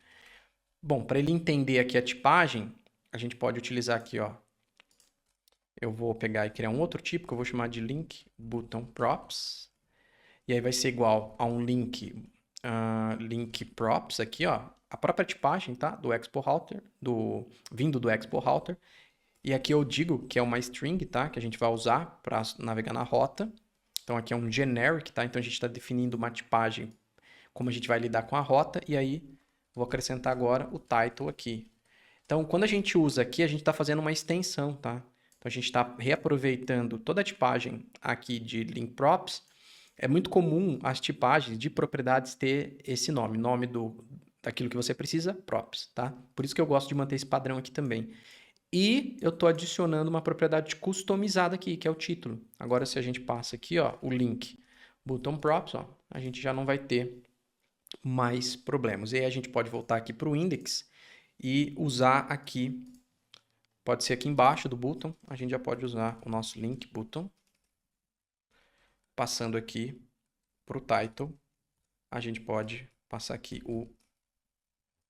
Bom, para ele entender aqui a tipagem, a gente pode utilizar aqui, ó. Eu vou pegar e criar um outro tipo que eu vou chamar de link button props. E aí vai ser igual a um link props aqui, ó. A própria tipagem, tá? Do Expo Router, vindo do Expo Router. E aqui eu digo que é uma string, tá? Que a gente vai usar para navegar na rota. Então aqui é um generic, tá? Então a gente está definindo uma tipagem, como a gente vai lidar com a rota. E aí vou acrescentar agora o title aqui. Então quando a gente usa aqui, a gente está fazendo uma extensão, tá? Então a gente está reaproveitando toda a tipagem aqui de link props. É muito comum as tipagens de propriedades ter esse nome daquilo que você precisa, props, tá? Por isso que eu gosto de manter esse padrão aqui também. E eu estou adicionando uma propriedade customizada aqui, que é o título. Agora, se a gente passa aqui, ó, o link button props, ó, a gente já não vai ter mais problemas. E aí a gente pode voltar aqui para o index e usar aqui, pode ser aqui embaixo do button, a gente já pode usar o nosso link button. Passando aqui para o title, a gente pode passar aqui o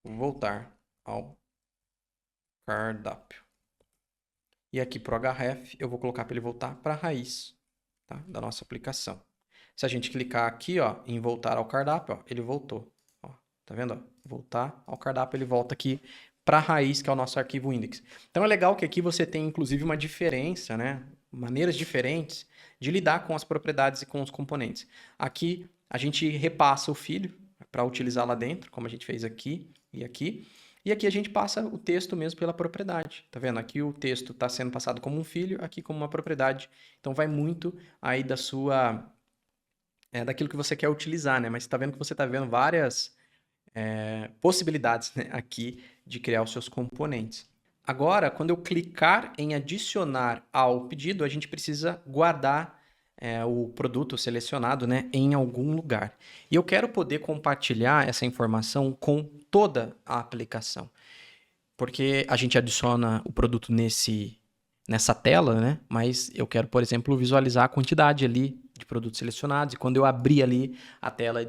voltar ao cardápio. E aqui para o href, eu vou colocar para ele voltar para a raiz, tá, da nossa aplicação. Se a gente clicar aqui, ó, em voltar ao cardápio, ó, ele voltou. Ó, tá vendo? Ó? Voltar ao cardápio, ele volta aqui para a raiz, que é o nosso arquivo index. Então é legal que aqui você tem, inclusive, uma diferença, né? Maneiras diferentes de lidar com as propriedades e com os componentes. Aqui, a gente repassa o filho para utilizar lá dentro, como a gente fez aqui e aqui. E aqui a gente passa o texto mesmo pela propriedade. Tá vendo? Aqui o texto está sendo passado como um filho, aqui como uma propriedade. Então vai muito aí da sua... daquilo que você quer utilizar, né? Mas você tá vendo que você está vendo várias possibilidades, né, aqui de criar os seus componentes. Agora, quando eu clicar em adicionar ao pedido, a gente precisa guardar o produto selecionado, né, em algum lugar. E eu quero poder compartilhar essa informação com toda a aplicação. Porque a gente adiciona o produto nessa tela, né? Mas eu quero, por exemplo, visualizar a quantidade ali de produtos selecionados. E quando eu abrir ali a tela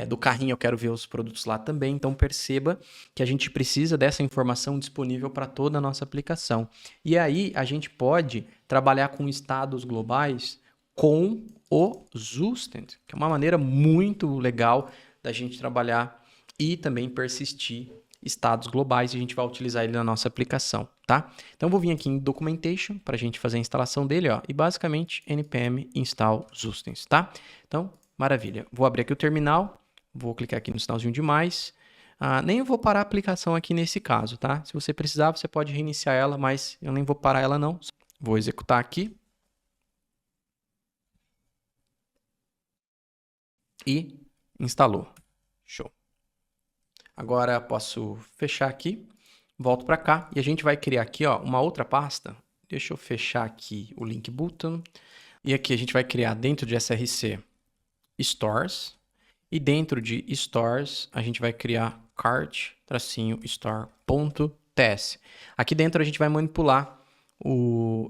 do carrinho, eu quero ver os produtos lá também. Então, perceba que a gente precisa dessa informação disponível para toda a nossa aplicação. E aí, a gente pode trabalhar com estados globais com o Zustand, que é uma maneira muito legal da gente trabalhar e também persistir estados globais, e a gente vai utilizar ele na nossa aplicação, tá? Então, eu vou vir aqui em Documentation para a gente fazer a instalação dele, ó, e basicamente npm install Zustand, tá? Então, maravilha. Vou abrir aqui o terminal, vou clicar aqui no sinalzinho de mais. Nem eu vou parar a aplicação aqui nesse caso, tá? Se você precisar, você pode reiniciar ela, mas eu nem vou parar ela não. Vou executar aqui. E instalou. Show. Agora posso fechar aqui, volto para cá e a gente vai criar aqui, ó, uma outra pasta. Deixa eu fechar aqui o link button. E aqui a gente vai criar dentro de src stores. E dentro de stores a gente vai criar cart-store.ts. Aqui dentro a gente vai manipular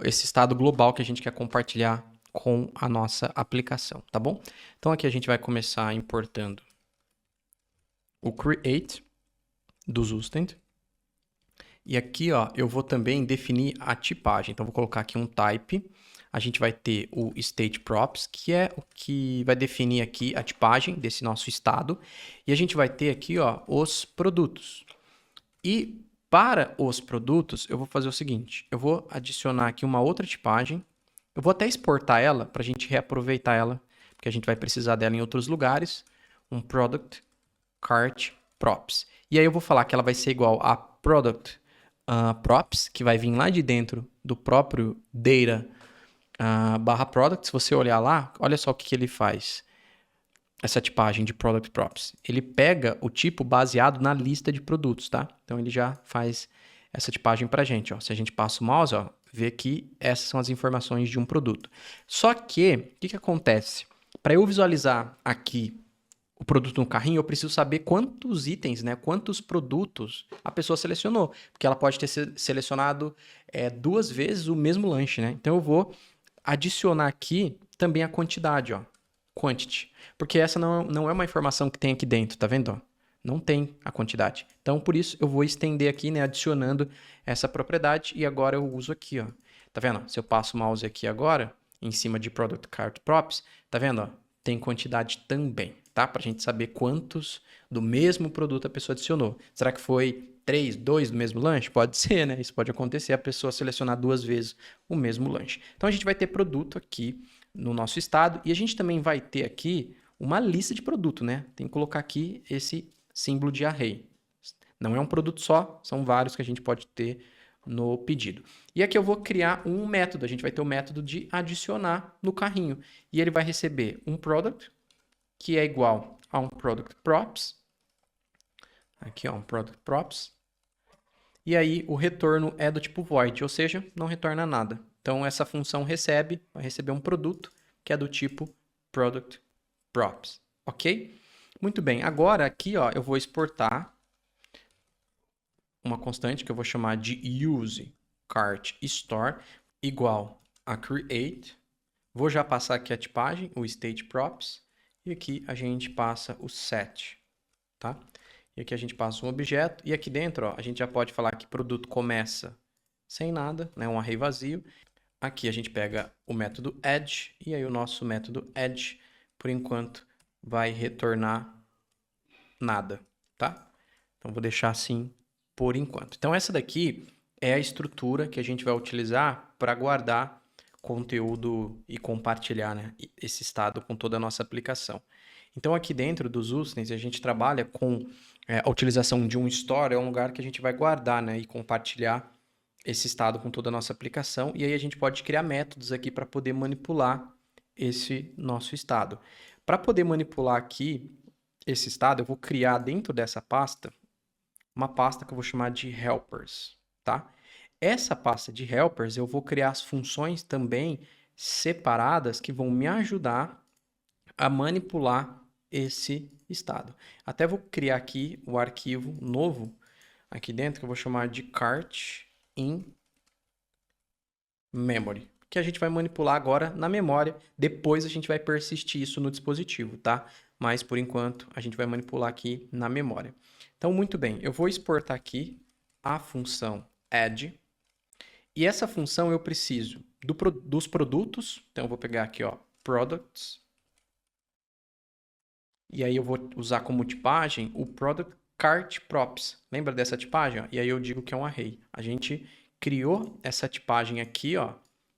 esse estado global que a gente quer compartilhar com a nossa aplicação, tá bom? Então aqui a gente vai começar importando o create do Zustand. E aqui, ó, eu vou também definir a tipagem. Então, vou colocar aqui um type. A gente vai ter o state props, que é o que vai definir aqui a tipagem desse nosso estado. E a gente vai ter aqui, ó, os produtos. E para os produtos, eu vou fazer o seguinte. Eu vou adicionar aqui uma outra tipagem. Eu vou até exportar ela para a gente reaproveitar ela, porque a gente vai precisar dela em outros lugares. Um product cart props. E aí eu vou falar que ela vai ser igual a product props, que vai vir lá de dentro do próprio data /product. Se você olhar lá, olha só o que ele faz. essa tipagem de Product Props? Ele pega o tipo baseado na lista de produtos, tá? Então ele já faz essa tipagem pra gente, ó. Se a gente passa o mouse, ó, vê que essas são as informações de um produto. Só que, o que acontece? Para eu visualizar aqui o produto no carrinho, eu preciso saber quantos itens, né? Quantos produtos a pessoa selecionou. Porque ela pode ter selecionado 2 vezes o mesmo lanche, né? Então eu vou adicionar aqui também a quantidade, ó. Quantity. Porque essa não é uma informação que tem aqui dentro, tá vendo? Ó? Não tem a quantidade. Então, por isso, eu vou estender aqui, né? Adicionando essa propriedade. E agora eu uso aqui, ó. Tá vendo? Se eu passo o mouse aqui agora, em cima de Product Cart Props, tá vendo? Ó? Tem quantidade também, tá? Pra gente saber quantos do mesmo produto a pessoa adicionou. Será que foi 3, 2 do mesmo lanche? Pode ser, né? Isso pode acontecer, a pessoa selecionar 2 vezes o mesmo lanche. Então, a gente vai ter produto aqui no nosso estado e a gente também vai ter aqui uma lista de produto, né? Tem que colocar aqui esse símbolo de array. Não é um produto só, são vários que a gente pode ter no pedido. E aqui eu vou criar um método. A gente vai ter o método de adicionar no carrinho. E ele vai receber um product, que é igual a um product props. Aqui, ó, um product props. E aí o retorno é do tipo void, ou seja, não retorna nada. Então essa função vai receber um produto que é do tipo product props, ok? Muito bem, agora aqui ó, eu vou exportar uma constante que eu vou chamar de use cart store igual a create. Vou já passar aqui a tipagem, o state props, e aqui a gente passa o set, tá? E aqui a gente passa um objeto, e aqui dentro ó, a gente já pode falar que produto começa sem nada, né? Um array vazio. Aqui a gente pega o método add, e aí o nosso método add, por enquanto, vai retornar nada, tá? Então, vou deixar assim por enquanto. Então, essa daqui é a estrutura que a gente vai utilizar para guardar conteúdo e compartilhar, né, esse estado com toda a nossa aplicação. Então, aqui dentro dos Ustens, a gente trabalha com a utilização de um store, é um lugar que a gente vai guardar, né, e compartilhar esse estado com toda a nossa aplicação. E aí a gente pode criar métodos aqui para poder manipular esse nosso estado. Para poder manipular aqui esse estado, eu vou criar dentro dessa pasta uma pasta que eu vou chamar de helpers, tá? Essa pasta de helpers eu vou criar as funções também separadas que vão me ajudar a manipular esse estado. Até vou criar aqui o arquivo novo aqui dentro que eu vou chamar de cart in memory, que a gente vai manipular agora na memória, depois a gente vai persistir isso no dispositivo, tá? Mas por enquanto a gente vai manipular aqui na memória. Então, muito bem, eu vou exportar aqui a função add, e essa função eu preciso dos produtos, então eu vou pegar aqui, ó, products, e aí eu vou usar como tipagem o product cart props. Lembra dessa tipagem? Ó? E aí eu digo que é um array. A gente criou essa tipagem aqui, ó,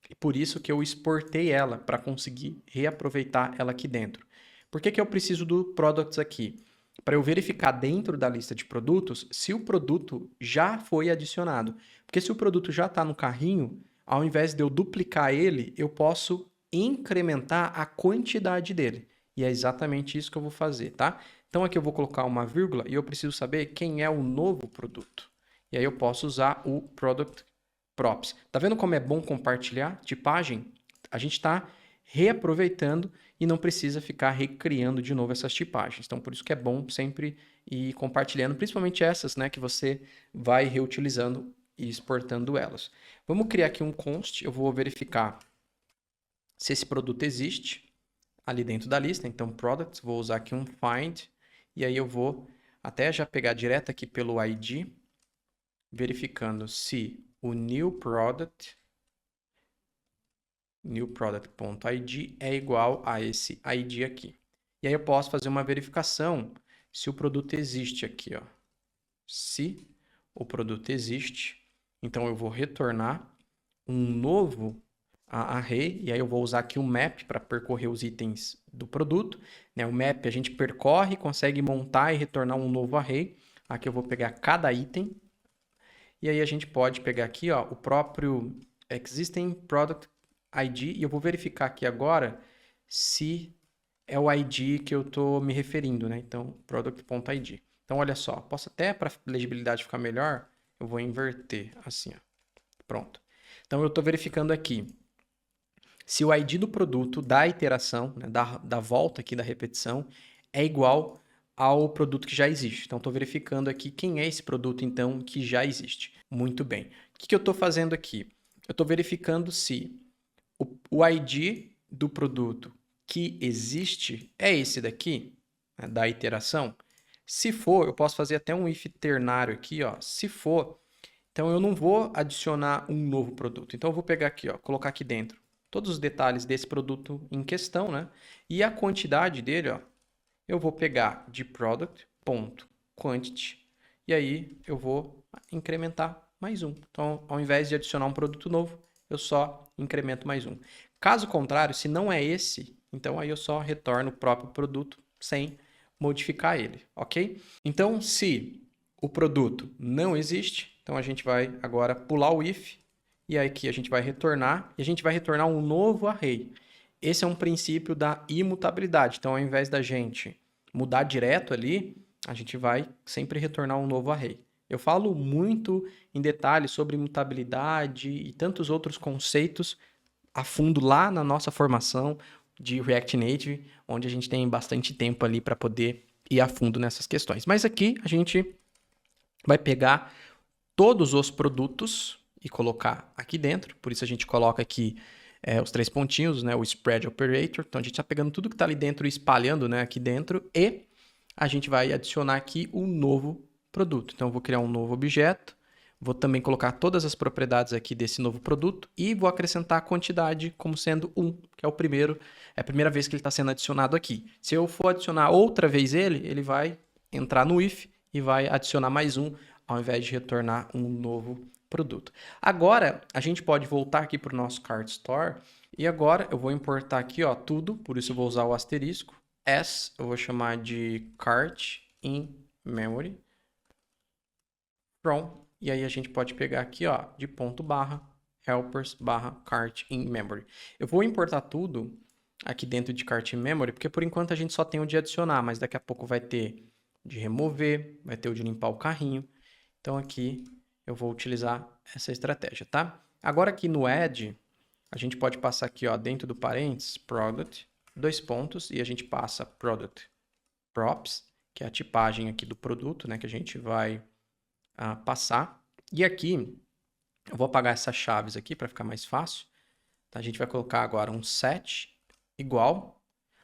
e por isso que eu exportei ela, para conseguir reaproveitar ela aqui dentro. Por que eu preciso do products aqui? Para eu verificar dentro da lista de produtos se o produto já foi adicionado. Porque se o produto já está no carrinho, ao invés de eu duplicar ele, eu posso incrementar a quantidade dele. E é exatamente isso que eu vou fazer, tá? Então aqui eu vou colocar uma vírgula e eu preciso saber quem é o novo produto. E aí eu posso usar o product props. Tá vendo como é bom compartilhar tipagem? A gente está reaproveitando e não precisa ficar recriando de novo essas tipagens. Então por isso que é bom sempre ir compartilhando, principalmente essas, né, que você vai reutilizando e exportando elas. Vamos criar aqui um const, eu vou verificar se esse produto existe ali dentro da lista, então products, vou usar aqui um find, e aí eu vou até já pegar direto aqui pelo ID, verificando se o new product.id é igual a esse ID aqui. E aí eu posso fazer uma verificação se o produto existe aqui, ó. Se o produto existe, então eu vou retornar um novo array, e aí eu vou usar aqui um map para percorrer os itens do produto, né? O map a gente percorre, consegue montar e retornar um novo array. Aqui eu vou pegar cada item, e aí a gente pode pegar aqui, ó, o próprio existing product ID, e eu vou verificar aqui agora se é o ID que eu estou me referindo, né? Então, product.id. Então, olha só, posso até, para legibilidade ficar melhor, eu vou inverter assim, ó. Pronto. Então, eu estou verificando aqui se o ID do produto da iteração, né, da volta aqui da repetição, é igual ao produto que já existe. Então, estou verificando aqui quem é esse produto, então, que já existe. Muito bem. O que eu estou fazendo aqui? Eu estou verificando se o ID do produto que existe é esse daqui, né, da iteração. Se for, eu posso fazer até um if ternário aqui, ó. Se for, então eu não vou adicionar um novo produto. Então eu vou pegar aqui, ó, colocar aqui dentro todos os detalhes desse produto em questão, né? E a quantidade dele, ó, eu vou pegar de product.quantity e aí eu vou incrementar mais um. Então, ao invés de adicionar um produto novo, eu só incremento mais um. Caso contrário, se não é esse, então aí eu só retorno o próprio produto sem modificar ele, ok? Então, se o produto não existe, então a gente vai agora pular o if e aí aqui a gente vai retornar e a gente vai retornar um novo array. Esse é um princípio da imutabilidade. Então, ao invés da gente mudar direto ali, a gente vai sempre retornar um novo array. Eu falo muito em detalhes sobre imutabilidade e tantos outros conceitos a fundo lá na nossa formação de React Native, onde a gente tem bastante tempo ali para poder ir a fundo nessas questões. Mas aqui a gente vai pegar todos os produtos e colocar aqui dentro. Por isso a gente coloca aqui os três pontinhos, né, o spread operator. Então a gente está pegando tudo que está ali dentro e espalhando, né, aqui dentro e a gente vai adicionar aqui um novo produto. Então eu vou criar um novo objeto, vou também colocar todas as propriedades aqui desse novo produto e vou acrescentar a quantidade como sendo 1, que é o primeiro, é a primeira vez que ele está sendo adicionado aqui. Se eu for adicionar outra vez ele vai entrar no if e vai adicionar mais um, ao invés de retornar um novo produto. Agora, a gente pode voltar aqui para o nosso Cart Store e agora eu vou importar aqui, ó, tudo, por isso eu vou usar o asterisco. S eu vou chamar de cart in memory from, e aí a gente pode pegar aqui, ó, de ponto barra helpers barra cart in memory. Eu vou importar tudo aqui dentro de cart in memory, porque por enquanto a gente só tem o de adicionar, mas daqui a pouco vai ter de remover, vai ter o de limpar o carrinho. Então aqui eu vou utilizar essa estratégia, tá? Agora aqui no add, a gente pode passar aqui, ó, dentro do parênteses, product, dois pontos, e a gente passa product props, que é a tipagem aqui do produto, né, que a gente vai passar. E aqui, eu vou apagar essas chaves aqui para ficar mais fácil. Tá? A gente vai colocar agora um set igual.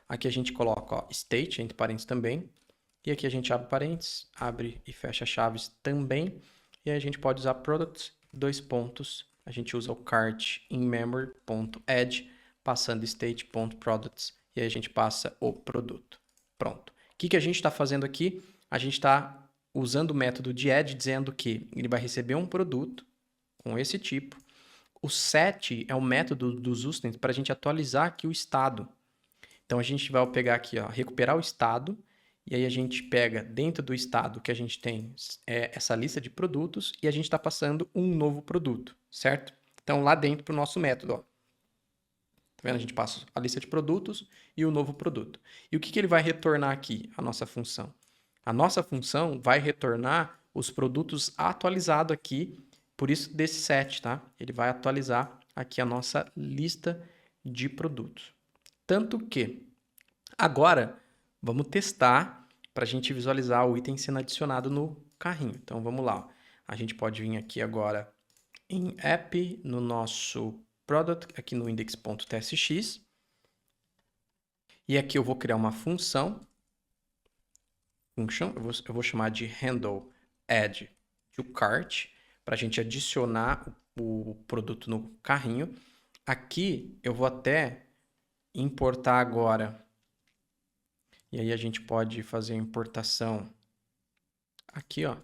Aqui a gente coloca, ó, state, entre parênteses também. E aqui a gente abre parênteses, abre e fecha chaves também. E aí a gente pode usar product, dois pontos. A gente usa o cart in memory.add, passando state.products. E aí a gente passa o produto. Pronto. O que a gente está fazendo aqui? A gente está usando o método de add, dizendo que ele vai receber um produto com esse tipo. O set é o método do Zustand para a gente atualizar aqui o estado. Então a gente vai pegar aqui, ó, recuperar o estado, e aí a gente pega dentro do estado que a gente tem essa lista de produtos e a gente está passando um novo produto, certo? Então lá dentro para o nosso método, ó. Tá vendo? A gente passa a lista de produtos e o novo produto. E o que ele vai retornar aqui, a nossa função? A nossa função vai retornar os produtos atualizados aqui, por isso desse set, tá? Ele vai atualizar aqui a nossa lista de produtos. Tanto que agora vamos testar para a gente visualizar o item sendo adicionado no carrinho. Então vamos lá. A gente pode vir aqui agora em app, no nosso product, aqui no index.tsx. E aqui eu vou criar uma função. Eu vou chamar de handle add to cart, para a gente adicionar o produto no carrinho. Aqui eu vou até importar agora. E aí a gente pode fazer a importação aqui, ó,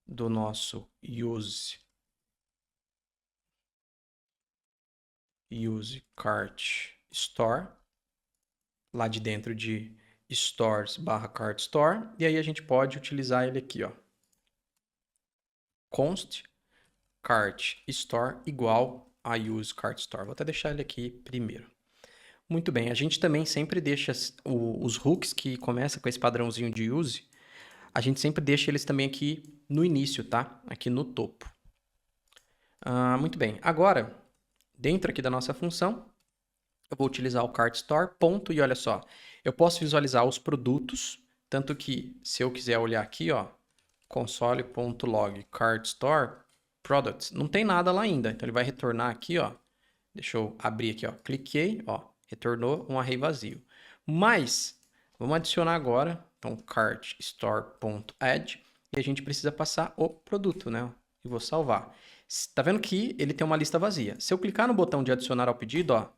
do nosso use cart store, lá de dentro de stores/cart store, e aí a gente pode utilizar ele aqui, ó, const cart store igual a use cart store. Vou até deixar ele aqui primeiro. Muito bem, a gente também sempre deixa os hooks que começam com esse padrãozinho de use, a gente sempre deixa eles também aqui no início, tá? Aqui no topo. Muito bem, agora, dentro aqui da nossa função, eu vou utilizar o cart store, ponto, e olha só, eu posso visualizar os produtos, tanto que se eu quiser olhar aqui, ó, console.log cart store products, não tem nada lá ainda, então ele vai retornar aqui, ó, deixa eu abrir aqui, ó, cliquei, ó, retornou um array vazio. Mas, vamos adicionar agora, então cart store.add, e a gente precisa passar o produto, né, e vou salvar. Tá vendo que ele tem uma lista vazia. Se eu clicar no botão de adicionar ao pedido, ó,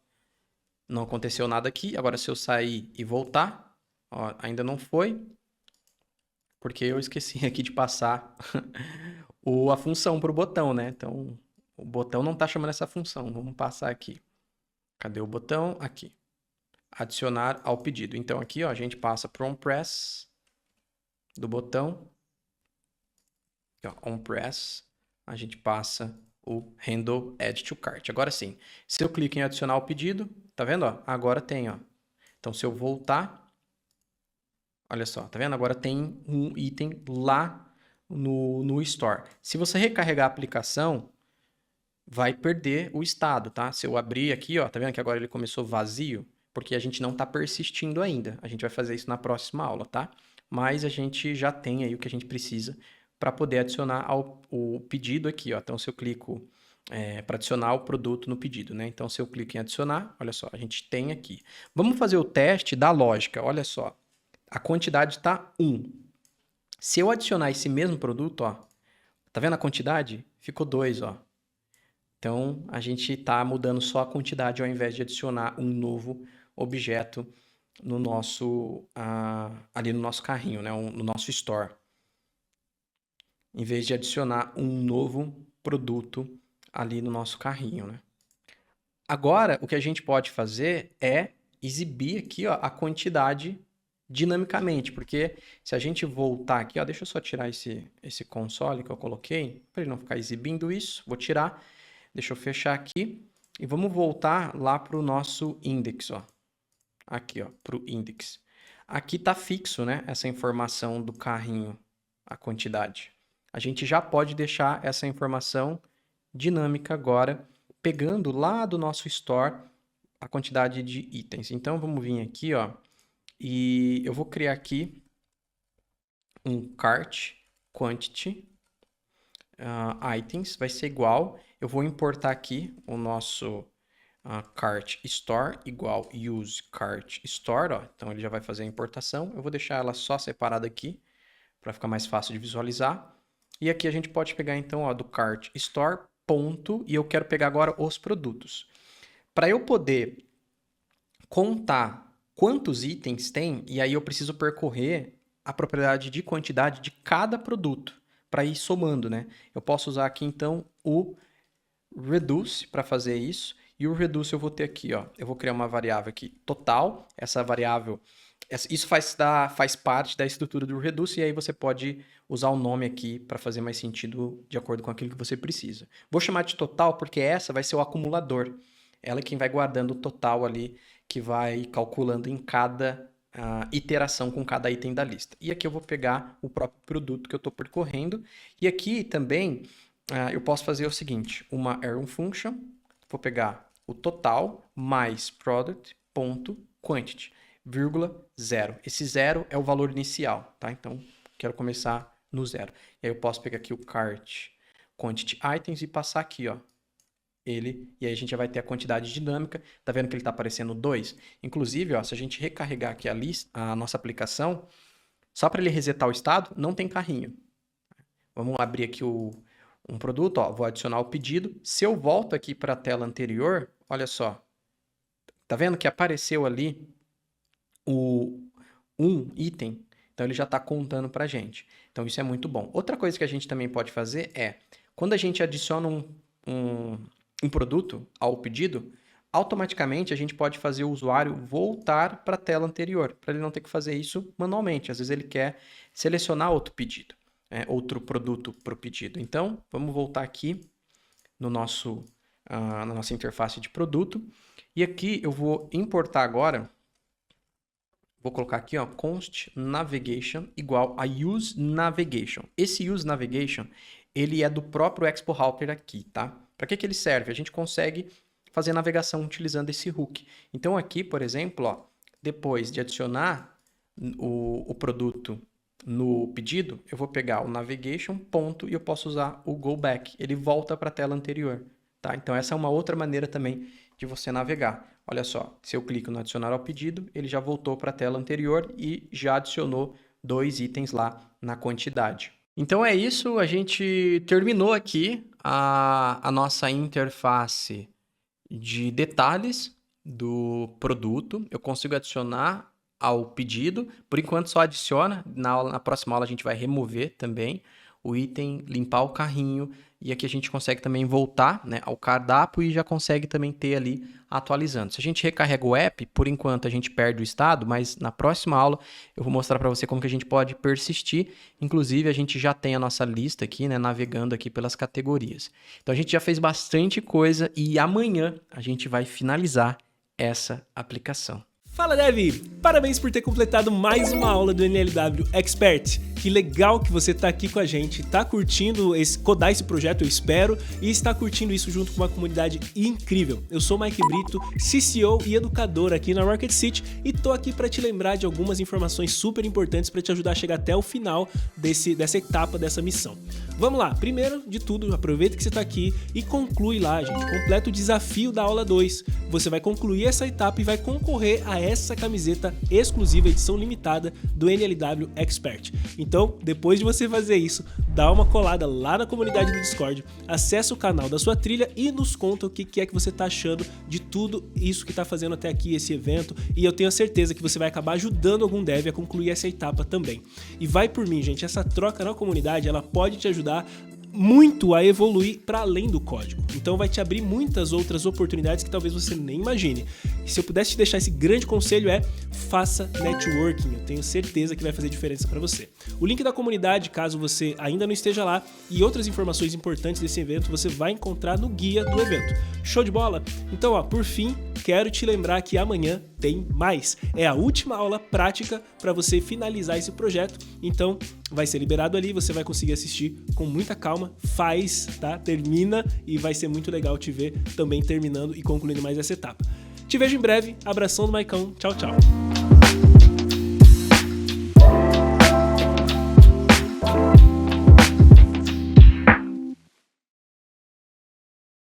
não aconteceu nada aqui. Agora, se eu sair e voltar, ó, ainda não foi, porque eu esqueci aqui de passar a função para o botão, né? Então, o botão não está chamando essa função. Vamos passar aqui. Cadê o botão? Aqui. Adicionar ao pedido. Então, aqui, ó, a gente passa para o onPress do botão. OnPress. A gente passa o handle add to cart. Agora sim, se eu clico em adicionar o pedido, tá vendo? Ó? Agora tem, ó. Então, se eu voltar, olha só, tá vendo? Agora tem um item lá no Store. Se você recarregar a aplicação, vai perder o estado, tá? Se eu abrir aqui, ó, tá vendo que agora ele começou vazio? Porque a gente não tá persistindo ainda. A gente vai fazer isso na próxima aula, tá? Mas a gente já tem aí o que a gente precisa para poder adicionar o pedido aqui, ó. Então, se eu clico para adicionar o produto no pedido, né? Então, se eu clico em adicionar, olha só, a gente tem aqui. Vamos fazer o teste da lógica, olha só. A quantidade está 1. Se eu adicionar esse mesmo produto, ó, tá vendo a quantidade? Ficou 2, ó. Então, a gente está mudando só a quantidade ao invés de adicionar um novo objeto no nosso, ali no nosso carrinho, né? No nosso store. Em vez de adicionar um novo produto ali no nosso carrinho, né? Agora, o que a gente pode fazer é exibir aqui, ó, a quantidade dinamicamente, porque se a gente voltar aqui, ó, deixa eu só tirar esse console que eu coloquei, para ele não ficar exibindo isso, vou tirar, deixa eu fechar aqui, e vamos voltar lá para o nosso index, ó. Aqui, ó, para o index. Aqui está fixo, né, essa informação do carrinho, a quantidade. A gente já pode deixar essa informação dinâmica agora, pegando lá do nosso store a quantidade de itens. Então, vamos vir aqui, ó, e eu vou criar aqui um cart quantity items, vai ser igual. Eu vou importar aqui o nosso cart store igual use cart store, ó. Então ele já vai fazer a importação. Eu vou deixar ela só separada aqui para ficar mais fácil de visualizar. E aqui a gente pode pegar então, ó, do cart store ponto, e eu quero pegar agora os produtos. Para eu poder contar quantos itens tem, e aí eu preciso percorrer a propriedade de quantidade de cada produto para ir somando, né? Eu posso usar aqui então o reduce para fazer isso, e o reduce eu vou ter aqui, ó, eu vou criar uma variável aqui total, essa variável, isso faz parte da estrutura do reduce, e aí você pode usar o nome aqui para fazer mais sentido de acordo com aquilo que você precisa. Vou chamar de total porque essa vai ser o acumulador, ela é quem vai guardando o total ali, que vai calculando em cada iteração com cada item da lista. E aqui eu vou pegar o próprio produto que eu estou percorrendo. E aqui também eu posso fazer o seguinte, uma arrow function, vou pegar o total mais product.quantity, vírgula 0. Esse 0 é o valor inicial, tá? Então, quero começar no 0. E aí eu posso pegar aqui o cart quantity items e passar aqui, ó, ele, e aí a gente já vai ter a quantidade dinâmica. Tá vendo que ele está aparecendo 2? Inclusive, ó, se a gente recarregar aqui a nossa aplicação, só para ele resetar o estado, não tem carrinho. Vamos abrir aqui um produto, ó, vou adicionar o pedido. Se eu volto aqui para a tela anterior, olha só, tá vendo que apareceu ali um item, então ele já está contando para a gente. Então isso é muito bom. Outra coisa que a gente também pode fazer é, quando a gente adiciona um produto ao pedido, automaticamente a gente pode fazer o usuário voltar para a tela anterior, para ele não ter que fazer isso manualmente. Às vezes ele quer selecionar outro pedido, outro produto para o pedido. Então, vamos voltar aqui no nosso na nossa interface de produto. E aqui eu vou importar agora, vou colocar aqui, ó, const navigation igual a use navigation. Esse use navigation, ele é do próprio Expo Router aqui, tá? Para que ele serve? A gente consegue fazer navegação utilizando esse hook. Então aqui, por exemplo, ó, depois de adicionar o produto no pedido, eu vou pegar o navigation, ponto, e eu posso usar o go back. Ele volta para a tela anterior, tá? Então essa é uma outra maneira também de você navegar. Olha só, se eu clico no adicionar ao pedido, ele já voltou para a tela anterior e já adicionou 2 itens lá na quantidade. Então é isso, a gente terminou aqui a nossa interface de detalhes do produto. Eu consigo adicionar ao pedido. Por enquanto só adiciona. Na próxima aula a gente vai remover também o item, limpar o carrinho. E aqui a gente consegue também voltar, né, ao cardápio e já consegue também ter ali atualizando. Se a gente recarrega o app, por enquanto a gente perde o estado, mas na próxima aula eu vou mostrar para você como que a gente pode persistir. Inclusive a gente já tem a nossa lista aqui, né, navegando aqui pelas categorias. Então a gente já fez bastante coisa e amanhã a gente vai finalizar essa aplicação. Fala, Dev! Parabéns por ter completado mais uma aula do NLW Expert. Que legal que você está aqui com a gente, está curtindo codar esse projeto, eu espero, e está curtindo isso junto com uma comunidade incrível. Eu sou o Mike Brito, CCO e educador aqui na Rocket City e tô aqui para te lembrar de algumas informações super importantes para te ajudar a chegar até o final dessa etapa, dessa missão. Vamos lá, primeiro de tudo, aproveita que você está aqui e conclui lá, gente, completa o desafio da aula 2. Você vai concluir essa etapa e vai concorrer a essa camiseta exclusiva, edição limitada do NLW Expert. Então, depois de você fazer isso, dá uma colada lá na comunidade do Discord, acessa o canal da sua trilha e nos conta o que é que você está achando de tudo isso que está fazendo até aqui, esse evento, e eu tenho certeza que você vai acabar ajudando algum dev a concluir essa etapa também. E vai por mim, gente, essa troca na comunidade, ela pode te ajudar muito a evoluir para além do código. Então vai te abrir muitas outras oportunidades que talvez você nem imagine. E se eu pudesse te deixar esse grande conselho faça networking. Eu tenho certeza que vai fazer diferença para você. O link da comunidade, caso você ainda não esteja lá, e outras informações importantes desse evento, você vai encontrar no guia do evento. Show de bola? Então, por fim, quero te lembrar que amanhã tem mais. É a última aula prática para você finalizar esse projeto. Então, vai ser liberado ali, você vai conseguir assistir com muita calma. Faz, tá? Termina e vai ser muito legal te ver também terminando e concluindo mais essa etapa. Te vejo em breve. Abração do Maicão. Tchau, tchau.